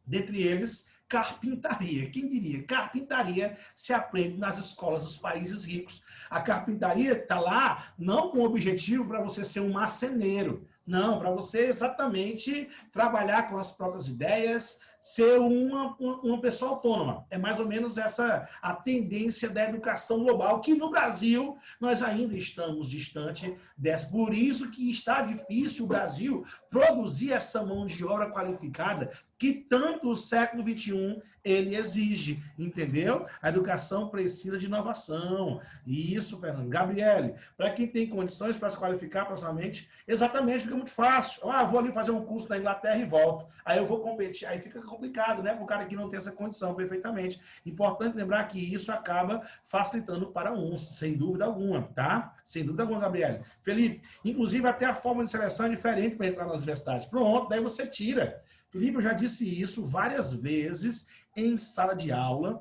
Dentre eles, carpintaria. Quem diria? Carpintaria se aprende nas escolas dos países ricos. A carpintaria está lá não com o objetivo para você ser um marceneiro. Não, para você exatamente trabalhar com as próprias ideias, ser uma pessoa autônoma. É mais ou menos essa a tendência da educação global, que no Brasil nós ainda estamos distante dessa. Por isso que está difícil o Brasil produzir essa mão de obra qualificada que tanto o século XXI ele exige, entendeu? A educação precisa de inovação. E isso, Fernando. Gabriele, para quem tem condições para se qualificar profissionalmente, exatamente, fica muito fácil. Ah, vou ali fazer um curso na Inglaterra e volto. Aí eu vou competir. Aí fica complicado, né? Para o cara que não tem essa condição perfeitamente. Importante lembrar que isso acaba facilitando para uns, sem dúvida alguma, tá? Sem dúvida alguma, Gabriele. Felipe, inclusive até a forma de seleção é diferente para entrar nas universidades. Pronto, daí você tira. Felipe, eu já disse isso várias vezes em sala de aula,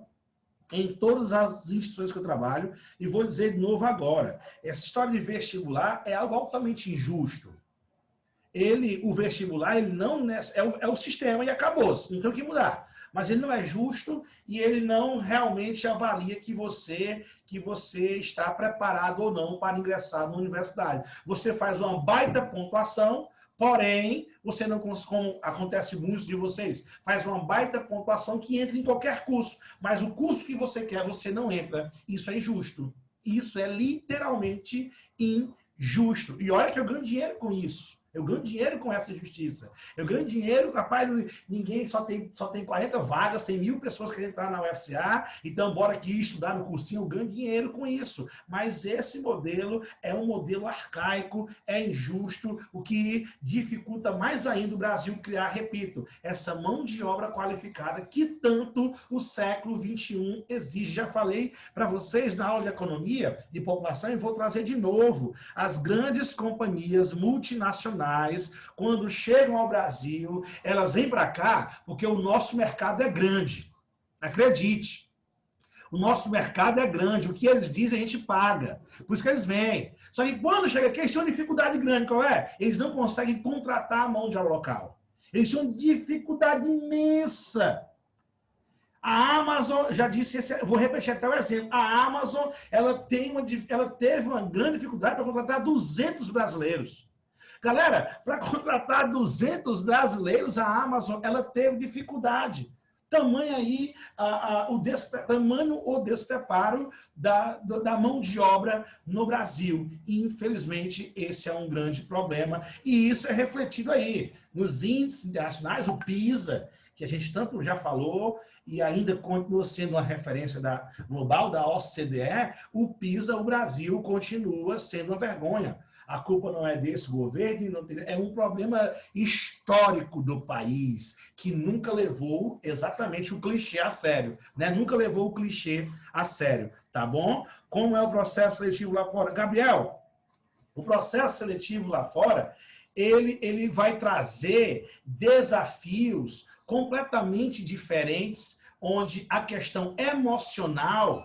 em todas as instituições que eu trabalho, e vou dizer de novo agora. Essa história de vestibular é algo altamente injusto. O vestibular, ele não é o sistema e acabou-se, não tem o que mudar. Mas ele não é justo e ele não realmente avalia que você está preparado ou não para ingressar na universidade. Você faz uma baita pontuação, porém, você não, como acontece muitos de vocês, faz uma baita pontuação que entra em qualquer curso, mas o curso que você quer, você não entra. Isso é injusto. Isso é literalmente injusto. E olha que eu ganho dinheiro com isso. Eu ganho dinheiro com essa injustiça. Eu ganho dinheiro, rapaz, ninguém só tem 40 vagas, tem 1.000 pessoas querendo entrar na UFCA, então bora aqui estudar no cursinho, eu ganho dinheiro com isso. Mas esse modelo é um modelo arcaico, é injusto, o que dificulta mais ainda o Brasil criar, repito, essa mão de obra qualificada que tanto o século XXI exige. Já falei para vocês na aula de economia e população e vou trazer de novo. As grandes companhias multinacionais, quando chegam ao Brasil, elas vêm para cá porque o nosso mercado é grande. Acredite. O nosso mercado é grande. O que eles dizem, a gente paga. Por isso que eles vêm. Só que quando chega aqui, eles têm uma dificuldade grande. Qual é? Eles não conseguem contratar a mão de obra local. Eles têm uma dificuldade imensa. A Amazon, já disse, vou repetir até o exemplo, a Amazon ela teve uma grande dificuldade para contratar 200 brasileiros. Galera, para contratar 200 brasileiros, a Amazon ela teve dificuldade. Tamanho aí o despreparo da mão de obra no Brasil. E, infelizmente, esse é um grande problema. E isso é refletido aí nos índices internacionais, o PISA, que a gente tanto já falou, e ainda continua sendo uma referência global da OCDE, o PISA, o Brasil continua sendo uma vergonha. A culpa não é desse governo, é um problema histórico do país, que nunca levou exatamente o clichê a sério, né? Nunca levou o clichê a sério, tá bom? Como é o processo seletivo lá fora? Gabriel, o processo seletivo lá fora, ele vai trazer desafios completamente diferentes, onde a questão emocional,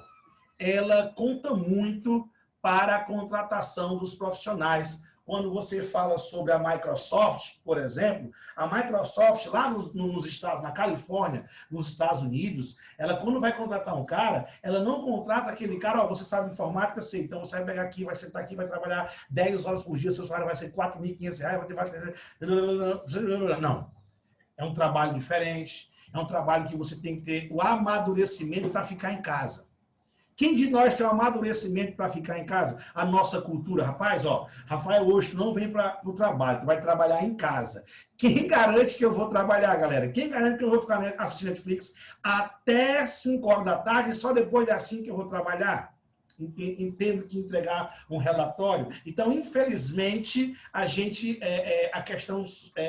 ela conta muito para a contratação dos profissionais. Quando você fala sobre a Microsoft, por exemplo, a Microsoft lá nos estados, na Califórnia, nos Estados Unidos, ela quando vai contratar um cara, ela não contrata aquele cara, ó, você sabe informática, sei, então você vai pegar aqui, vai sentar aqui, vai trabalhar 10 horas por dia, seu salário vai ser R$4.500, vai ter... Não. É um trabalho diferente, é um trabalho que você tem que ter o amadurecimento para ficar em casa. Quem de nós tem um amadurecimento para ficar em casa? A nossa cultura, rapaz, ó, Rafael, hoje tu não vem para o trabalho, tu vai trabalhar em casa. Quem garante que eu vou trabalhar, galera? Quem garante que eu vou ficar assistindo Netflix até 5 horas da tarde e só depois das 5 que eu vou trabalhar? Tendo que entregar um relatório. Então, infelizmente, a questão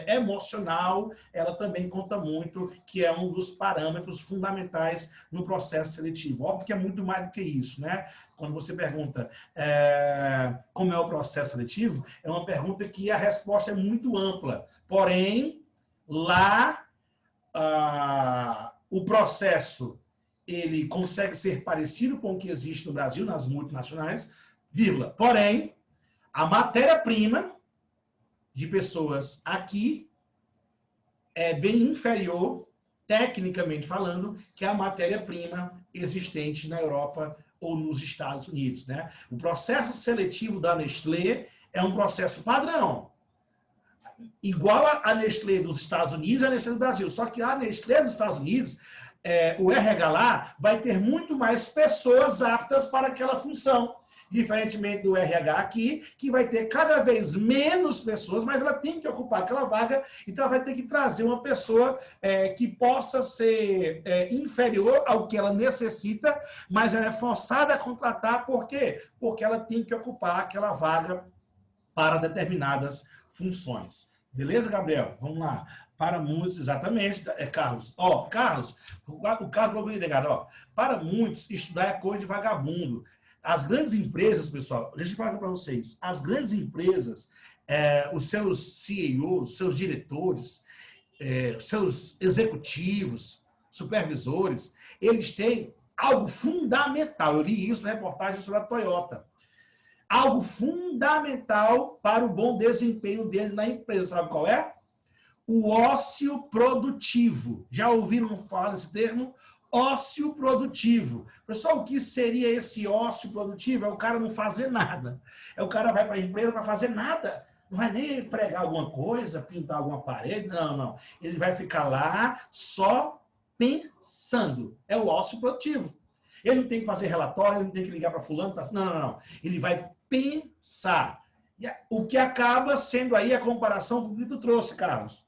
emocional, ela também conta muito, que é um dos parâmetros fundamentais no processo seletivo. Óbvio que é muito mais do que isso, né? Quando você pergunta como é o processo seletivo, é uma pergunta que a resposta é muito ampla. Porém, lá, o processo ele consegue ser parecido com o que existe no Brasil, nas multinacionais, vírgula. Porém, a matéria-prima de pessoas aqui é bem inferior tecnicamente falando, que é a matéria-prima existente na Europa ou nos Estados Unidos, né? O processo seletivo da Nestlé é um processo padrão, igual a Nestlé dos Estados Unidos e a Nestlé do Brasil, só que a Nestlé dos Estados Unidos, o RH lá vai ter muito mais pessoas aptas para aquela função, diferentemente do RH aqui, que vai ter cada vez menos pessoas, mas ela tem que ocupar aquela vaga, então ela vai ter que trazer uma pessoa que possa ser inferior ao que ela necessita, mas ela é forçada a contratar, por quê? Porque ela tem que ocupar aquela vaga para determinadas funções. Beleza, Gabriel? Vamos lá. Para muitos, exatamente, Carlos. Carlos, o Carlos negado, para muitos, estudar é coisa de vagabundo. As grandes empresas, pessoal, deixa eu falar para vocês, as grandes empresas, os seus CEOs, seus diretores, seus executivos, supervisores, eles têm algo fundamental. Eu li isso na reportagem sobre a Toyota. Algo fundamental para o bom desempenho dele na empresa. Sabe qual é? O ócio produtivo. Já ouviram falar desse termo? Ócio produtivo. Pessoal, o que seria esse ócio produtivo? É o cara não fazer nada. O cara vai para a empresa para fazer nada. Não vai nem pregar alguma coisa, pintar alguma parede. Não. Ele vai ficar lá só pensando. É o ócio produtivo. Ele não tem que fazer relatório, ele não tem que ligar para fulano. Não. Ele vai pensar. O que acaba sendo aí a comparação que tu trouxe, Carlos.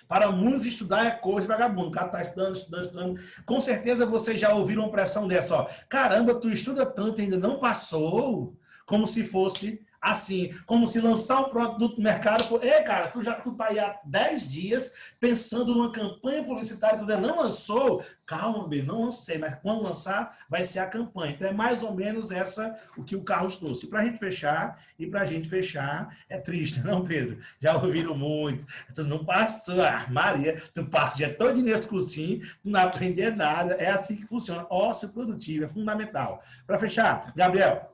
Para muitos, estudar é coisa de vagabundo. O cara está estudando. Com certeza vocês já ouviram uma pressão dessa. Caramba, tu estuda tanto e ainda não passou? Como se fosse assim, como se lançar um produto no mercado. Cara, tu tá aí há 10 dias pensando numa campanha publicitária, tu ainda não lançou? Calma, bem, não lancei, mas quando lançar, vai ser a campanha. Então é mais ou menos o que o Carlos trouxe. E para a gente fechar, é triste, não, Pedro? Já ouviram muito. Tu não passou, Maria, tu passa o dia todo nesse cursinho, não aprender nada. É assim que funciona. Ócio produtivo, é fundamental. Para fechar, Gabriel,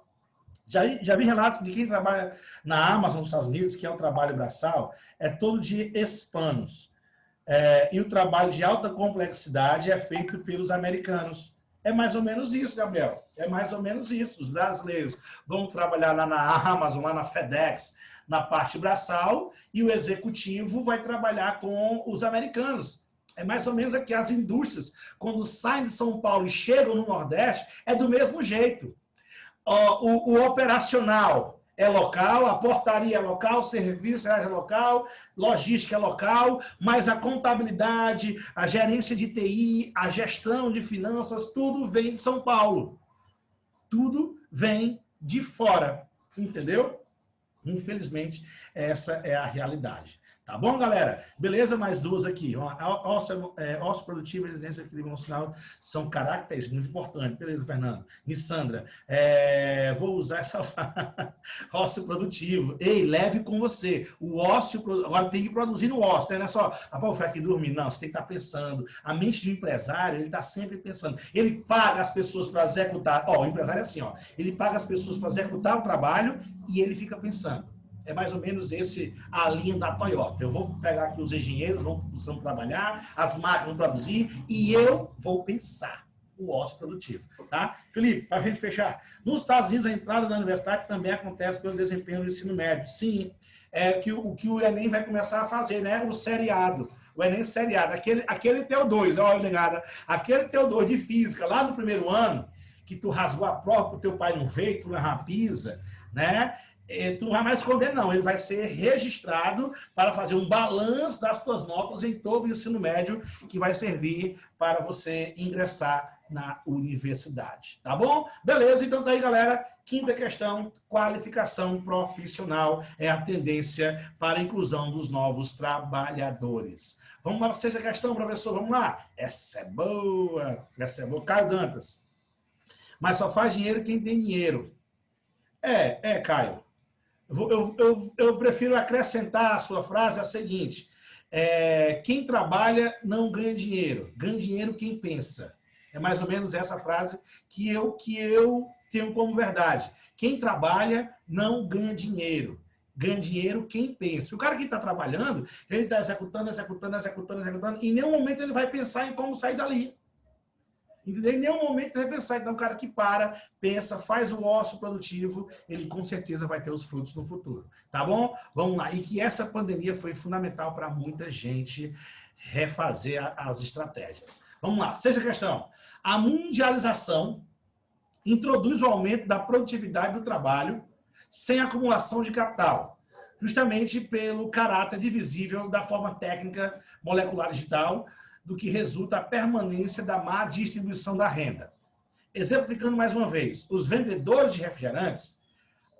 já vi relatos de quem trabalha na Amazon nos Estados Unidos, que é um trabalho braçal, é todo de hispanos. E o trabalho de alta complexidade é feito pelos americanos. É mais ou menos isso, Gabriel. É mais ou menos isso. Os brasileiros vão trabalhar lá na Amazon, lá na FedEx, na parte braçal, e o executivo vai trabalhar com os americanos. É mais ou menos aqui as indústrias, quando saem de São Paulo e chegam no Nordeste, é do mesmo jeito. O operacional é local, a portaria é local, o serviço é local, logística é local, mas a contabilidade, a gerência de TI, a gestão de finanças, tudo vem de São Paulo. Tudo vem de fora, entendeu? Infelizmente, essa é a realidade. Tá bom, galera? Beleza? Mais duas aqui. Ócio produtivo e residência equilíbrio emocional são caracteres muito importantes. Beleza, Fernando? Nissandra, vou usar essa ócio produtivo. Ei, leve com você. O ócio, agora tem que produzir no ócio, né? Não é só, vou ficar aqui dormindo. Não, você tem que estar pensando. A mente do empresário, ele está sempre pensando. Ele paga as pessoas para executar. O empresário é assim, ele paga as pessoas para executar o trabalho e ele fica pensando. É mais ou menos a linha da Toyota. Eu vou pegar aqui os engenheiros, vão trabalhar, as máquinas vão produzir e eu vou pensar o ócio produtivo. Tá? Felipe, para a gente fechar. Nos Estados Unidos, a entrada da universidade também acontece pelo desempenho do ensino médio. Sim, o que o Enem vai começar a fazer, né? O seriado. O Enem seriado. Aquele teu 2, olha, negada. Aquele teu 2 de física, lá no primeiro ano, que tu rasgou a prova, que o teu pai não veio, tu não rapisa, né? Tu não vai mais esconder, não. Ele vai ser registrado para fazer um balanço das suas notas em todo o ensino médio, que vai servir para você ingressar na universidade. Tá bom? Beleza, então tá aí, galera. Quinta questão, qualificação profissional é a tendência para a inclusão dos novos trabalhadores. Vamos lá para a sexta questão, professor. Vamos lá. Essa é boa. Caio Dantas. Mas só faz dinheiro quem tem dinheiro. Caio. Eu prefiro acrescentar a sua frase a seguinte: quem trabalha não ganha dinheiro quem pensa. É mais ou menos essa frase que eu tenho como verdade. Quem trabalha não ganha dinheiro. ganha dinheiro quem pensa. O cara que está trabalhando, ele está executando, e em nenhum momento ele vai pensar em como sair dali. Entendeu? Em nenhum momento ele vai pensar. Então, o cara que para, pensa, faz o ócio produtivo, ele com certeza vai ter os frutos no futuro. Tá bom? Vamos lá. E que essa pandemia foi fundamental para muita gente refazer as estratégias. Vamos lá. Sexta questão. A mundialização introduz o aumento da produtividade do trabalho sem acumulação de capital, justamente pelo caráter divisível da forma técnica molecular digital, do que resulta a permanência da má distribuição da renda. Exemplificando mais uma vez, os vendedores de refrigerantes,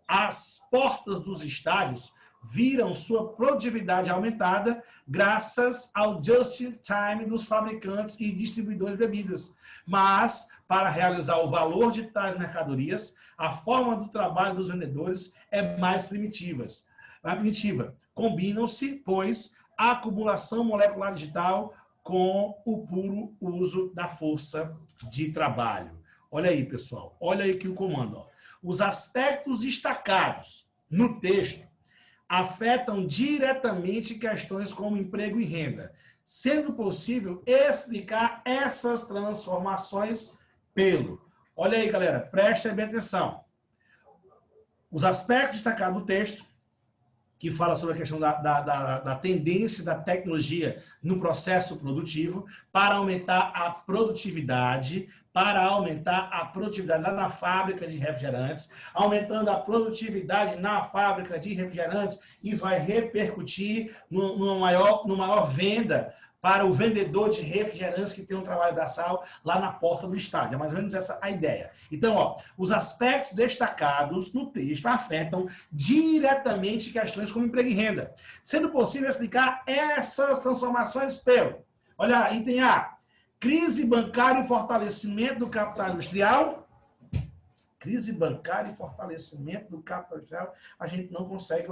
às portas dos estádios, viram sua produtividade aumentada graças ao just-in-time dos fabricantes e distribuidores de bebidas. Mas, para realizar o valor de tais mercadorias, a forma do trabalho dos vendedores é mais primitiva. Combinam-se, pois, a acumulação molecular digital com o puro uso da força de trabalho. Olha aí, pessoal. Olha aí que o comando. Ó. Os aspectos destacados no texto afetam diretamente questões como emprego e renda, sendo possível explicar essas transformações pelo. Olha aí, galera, prestem bem atenção. Os aspectos destacados no texto, que fala sobre a questão da tendência da tecnologia no processo produtivo para aumentar a produtividade, lá na fábrica de refrigerantes, aumentando a produtividade na fábrica de refrigerantes e vai repercutir no maior venda para o vendedor de refrigerantes que tem um trabalho braçal lá na porta do estádio. É mais ou menos essa a ideia. Então, ó, os aspectos destacados no texto afetam diretamente questões como emprego e renda, sendo possível explicar essas transformações pelo... Olha, item A, crise bancária e fortalecimento do capital industrial. Crise bancária e fortalecimento do capital industrial, a gente não consegue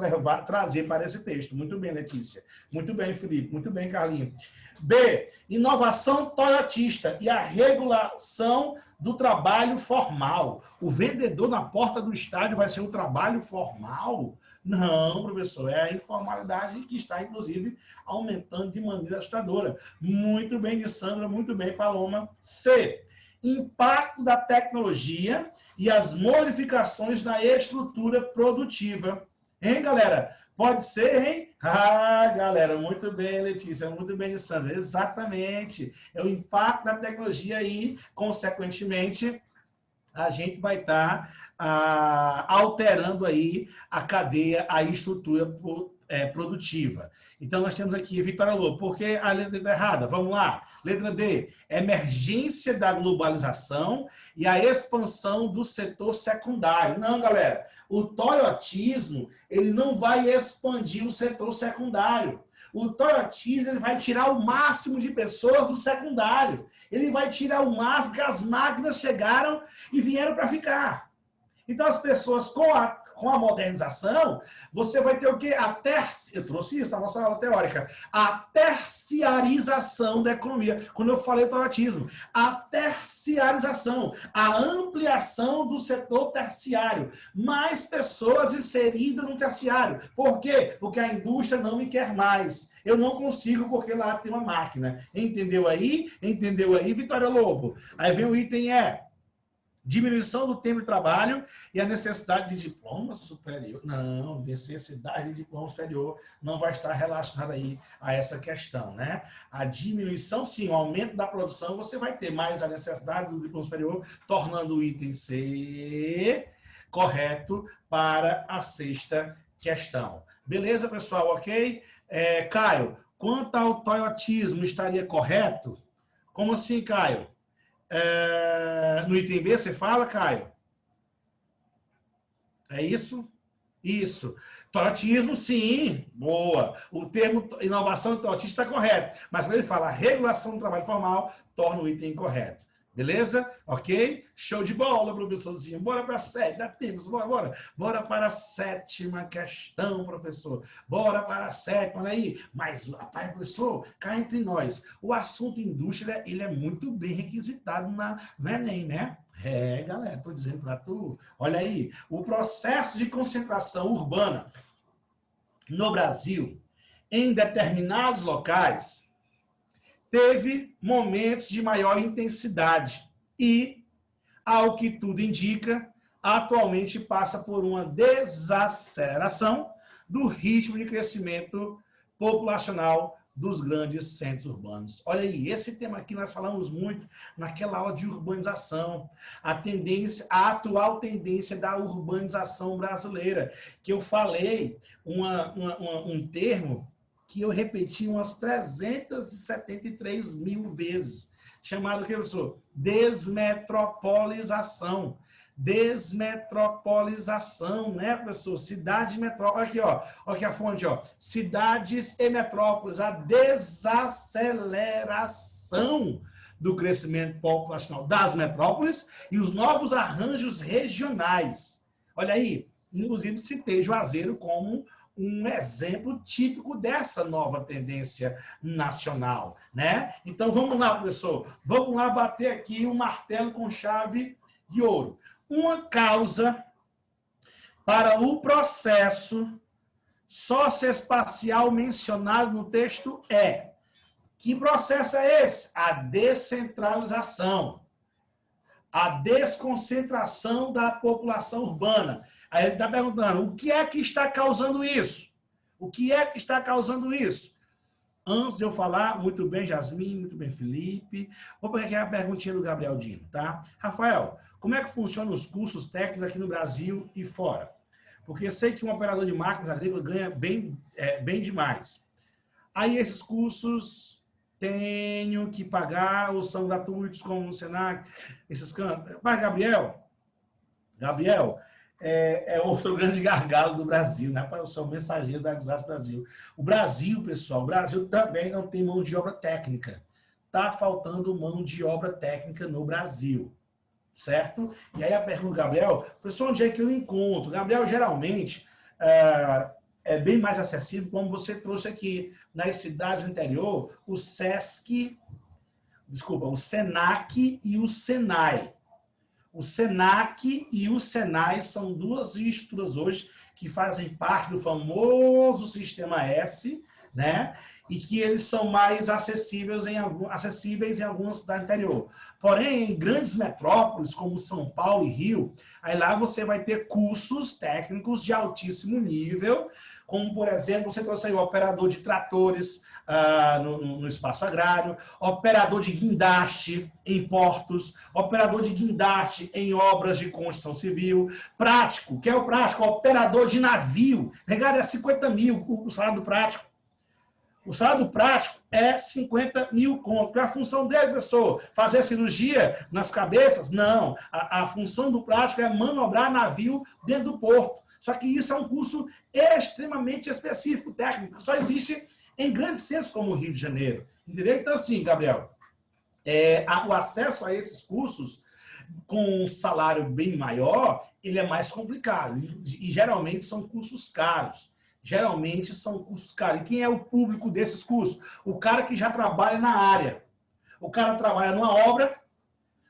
trazer para esse texto. Muito bem, Letícia. Muito bem, Felipe. Muito bem, Carlinhos. B, inovação toyotista e a regulação do trabalho formal. O vendedor na porta do estádio vai ser um trabalho formal? Não, professor, é a informalidade que está, inclusive, aumentando de maneira assustadora. Muito bem, Nissandra, muito bem, Paloma. C, impacto da tecnologia e as modificações na estrutura produtiva. Hein, galera? Pode ser, hein? Ah, galera, muito bem, Letícia, muito bem, Sandra. Exatamente. É o impacto da tecnologia e, consequentemente, a gente vai estar alterando aí a cadeia, a estrutura produtiva. Então, nós temos aqui, Vitória Lobo, por que a letra está errada? Vamos lá. Letra D, emergência da globalização e a expansão do setor secundário. Não, galera, o toyotismo, ele não vai expandir o setor secundário. O toyotismo, ele vai tirar o máximo de pessoas do secundário. Ele vai tirar o máximo, porque as máquinas chegaram e vieram para ficar. Então, as pessoas com a modernização, você vai ter o quê? Eu trouxe isso na nossa aula teórica. A terciarização da economia. Quando eu falei toyotismo, a terciarização, a ampliação do setor terciário. Mais pessoas inseridas no terciário. Por quê? Porque a indústria não me quer mais. Eu não consigo porque lá tem uma máquina. Entendeu aí? Entendeu aí, Vitória Lobo? Aí vem o item diminuição do tempo de trabalho e a necessidade de diploma superior. Não, necessidade de diploma superior não vai estar relacionada aí a essa questão, né? A diminuição, sim, o aumento da produção, você vai ter mais a necessidade do diploma superior, tornando o item C correto para a sexta questão. Beleza, pessoal? Ok? Caio, quanto ao toyotismo, estaria correto? Como assim, Caio? No item B você fala, Caio? É isso? Isso. Toyotismo, sim. Boa. O termo inovação e toyotismo está correto. Mas quando ele fala regulação do trabalho formal, torna o item incorreto. Beleza? Ok? Show de bola, professorzinho. Bora para a 7. Dá tempo. Bora. Bora para a 7ª questão, professor. Bora para a 7ª. Olha aí. Mas, rapaz, professor, cá entre nós, o assunto indústria, ele é muito bem requisitado no Enem, né? Galera, estou dizendo para tu. Olha aí. O processo de concentração urbana no Brasil, em determinados locais, teve momentos de maior intensidade e, ao que tudo indica, atualmente passa por uma desaceleração do ritmo de crescimento populacional dos grandes centros urbanos. Olha aí, esse tema aqui nós falamos muito naquela aula de urbanização, a atual tendência da urbanização brasileira, que eu falei um termo que eu repeti umas 373 mil vezes, chamado, que professor? Desmetropolização. Desmetropolização, né, professor? Cidade e metrópole. Olha aqui, ó. Olha aqui a fonte, ó. Cidades e metrópoles. A desaceleração do crescimento populacional das metrópoles e os novos arranjos regionais. Olha aí, inclusive citei Juazeiro como um exemplo típico dessa nova tendência nacional, né? Então, vamos lá, professor. Vamos lá bater aqui um martelo com chave de ouro. Uma causa para o processo socioespacial mencionado no texto é... Que processo é esse? A descentralização. A desconcentração da população urbana. Aí ele está perguntando, o que é que está causando isso? O que é que está causando isso? Antes de eu falar, muito bem, Jasmine, muito bem, Felipe. Vou pegar aqui a perguntinha do Gabriel Dino, tá? Rafael, como é que funcionam os cursos técnicos aqui no Brasil e fora? Porque eu sei que um operador de máquinas agrícolas ganha bem demais. Aí esses cursos tenho que pagar ou são gratuitos, como no Senac, esses campos. Mas, Gabriel, é outro grande gargalo do Brasil, né? Eu sou o mensageiro da desgraça do Brasil. O Brasil, pessoal, o Brasil também não tem mão de obra técnica. Está faltando mão de obra técnica no Brasil, certo? E aí a pergunta do Gabriel, pessoal, onde é que eu encontro? Gabriel, geralmente, é bem mais acessível, como você trouxe aqui nas cidades do interior, o Senac e o Senai. O Senac e o Senai são duas estruturas hoje que fazem parte do famoso Sistema S, né? E que eles são mais acessíveis em algumas cidades do interior. Porém, em grandes metrópoles, como São Paulo e Rio, aí lá você vai ter cursos técnicos de altíssimo nível, como, por exemplo, você trouxe aí o operador de tratores no espaço agrário, operador de guindaste em portos, operador de guindaste em obras de construção civil, prático, que é o prático, operador de navio, regado é 50 mil o salário do prático. O salário do prático é 50 mil conto. Qual é a função dele, pessoal? Fazer cirurgia nas cabeças? Não. A função do prático é manobrar navio dentro do porto. Só que isso é um curso extremamente específico, técnico, que só existe em grandes centros como o Rio de Janeiro. Entendeu? Então, assim, Gabriel, o acesso a esses cursos com um salário bem maior, ele é mais complicado. E geralmente são cursos caros. Geralmente são cursos caros. E quem é o público desses cursos? O cara que já trabalha na área. O cara trabalha numa obra,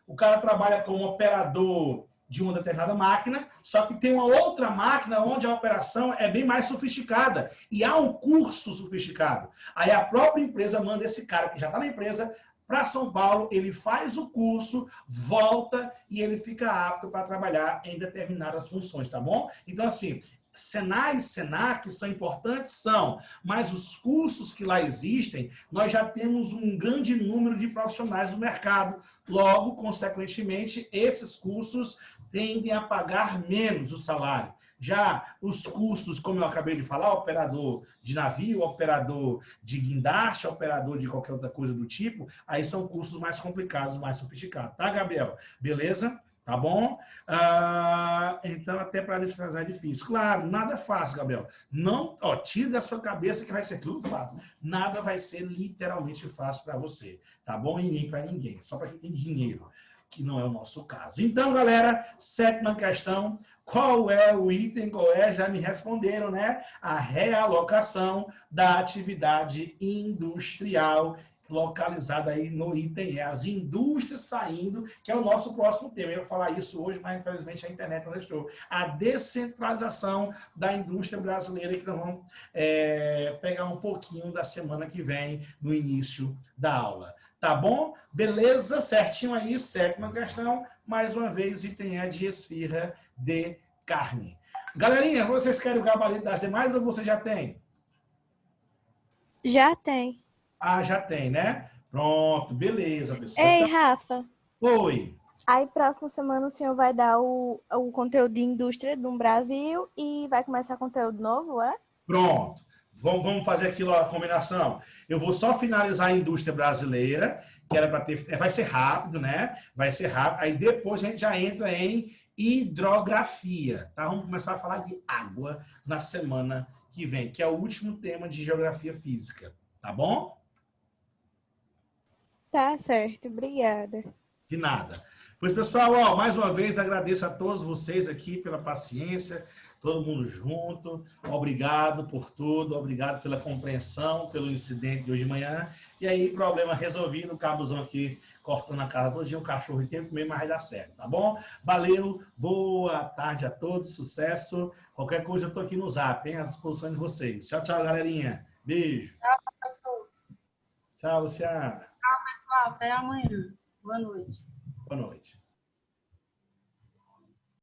o cara trabalha como operador de uma determinada máquina, só que tem uma outra máquina onde a operação é bem mais sofisticada. E há um curso sofisticado. Aí a própria empresa manda esse cara que já está na empresa para São Paulo, ele faz o curso, volta e ele fica apto para trabalhar em determinadas funções, tá bom? Então, assim, Senai e Senac são importantes? São, mas os cursos que lá existem, nós já temos um grande número de profissionais no mercado. Logo, consequentemente, esses cursos tendem a pagar menos o salário. Já os cursos, como eu acabei de falar, operador de navio, operador de guindaste, operador de qualquer outra coisa do tipo, aí são cursos mais complicados, mais sofisticados. Tá, Gabriel? Beleza? Tá bom? Então, até para desfrazar é difícil. Claro, nada é fácil, Gabriel. Não, tire da sua cabeça que vai ser tudo fácil. Nada vai ser literalmente fácil para você. Tá bom? E nem para ninguém. Só para quem tem dinheiro, que não é o nosso caso. Então, galera, 7ª questão. Qual é o item? Já me responderam, né? A realocação da atividade industrial localizada aí no item E, as indústrias saindo, que é o nosso próximo tema. Eu ia falar isso hoje, mas infelizmente a internet não deixou. A descentralização da indústria brasileira, que nós vamos pegar um pouquinho da semana que vem, no início da aula. Tá bom? Beleza? Certinho aí, sétima questão. Mais uma vez, item E de esfirra de carne. Galerinha, vocês querem o gabarito das demais ou você já tem? Já tem. Ah, já tem, né? Pronto, beleza, pessoal. Ei, Então, Rafa. oi. Aí, próxima semana, o senhor vai dar o conteúdo de indústria do Brasil e vai começar conteúdo novo, é? Pronto. Vamos fazer aquilo, a combinação. Eu vou só finalizar a indústria brasileira, que era para ter. Vai ser rápido, né? Vai ser rápido. Aí depois a gente já entra em hidrografia, tá? Vamos começar a falar de água na semana que vem, que é o último tema de geografia física. Tá bom? Tá certo, obrigada. De nada. Pois, pessoal, ó, mais uma vez agradeço a todos vocês aqui pela paciência, todo mundo junto. Obrigado por tudo, obrigado pela compreensão, pelo incidente de hoje de manhã. E aí, problema resolvido, o cabozão aqui cortando a casa todo dia, o cachorro tem que comer, mas vai dar certo, tá bom? Valeu, boa tarde a todos, sucesso. Qualquer coisa eu tô aqui no Zap, hein, à disposição de vocês. Tchau, tchau, galerinha. Beijo. Tchau, professor. Tchau, Luciana. Tchau, pessoal. Até amanhã. Boa noite. Boa noite.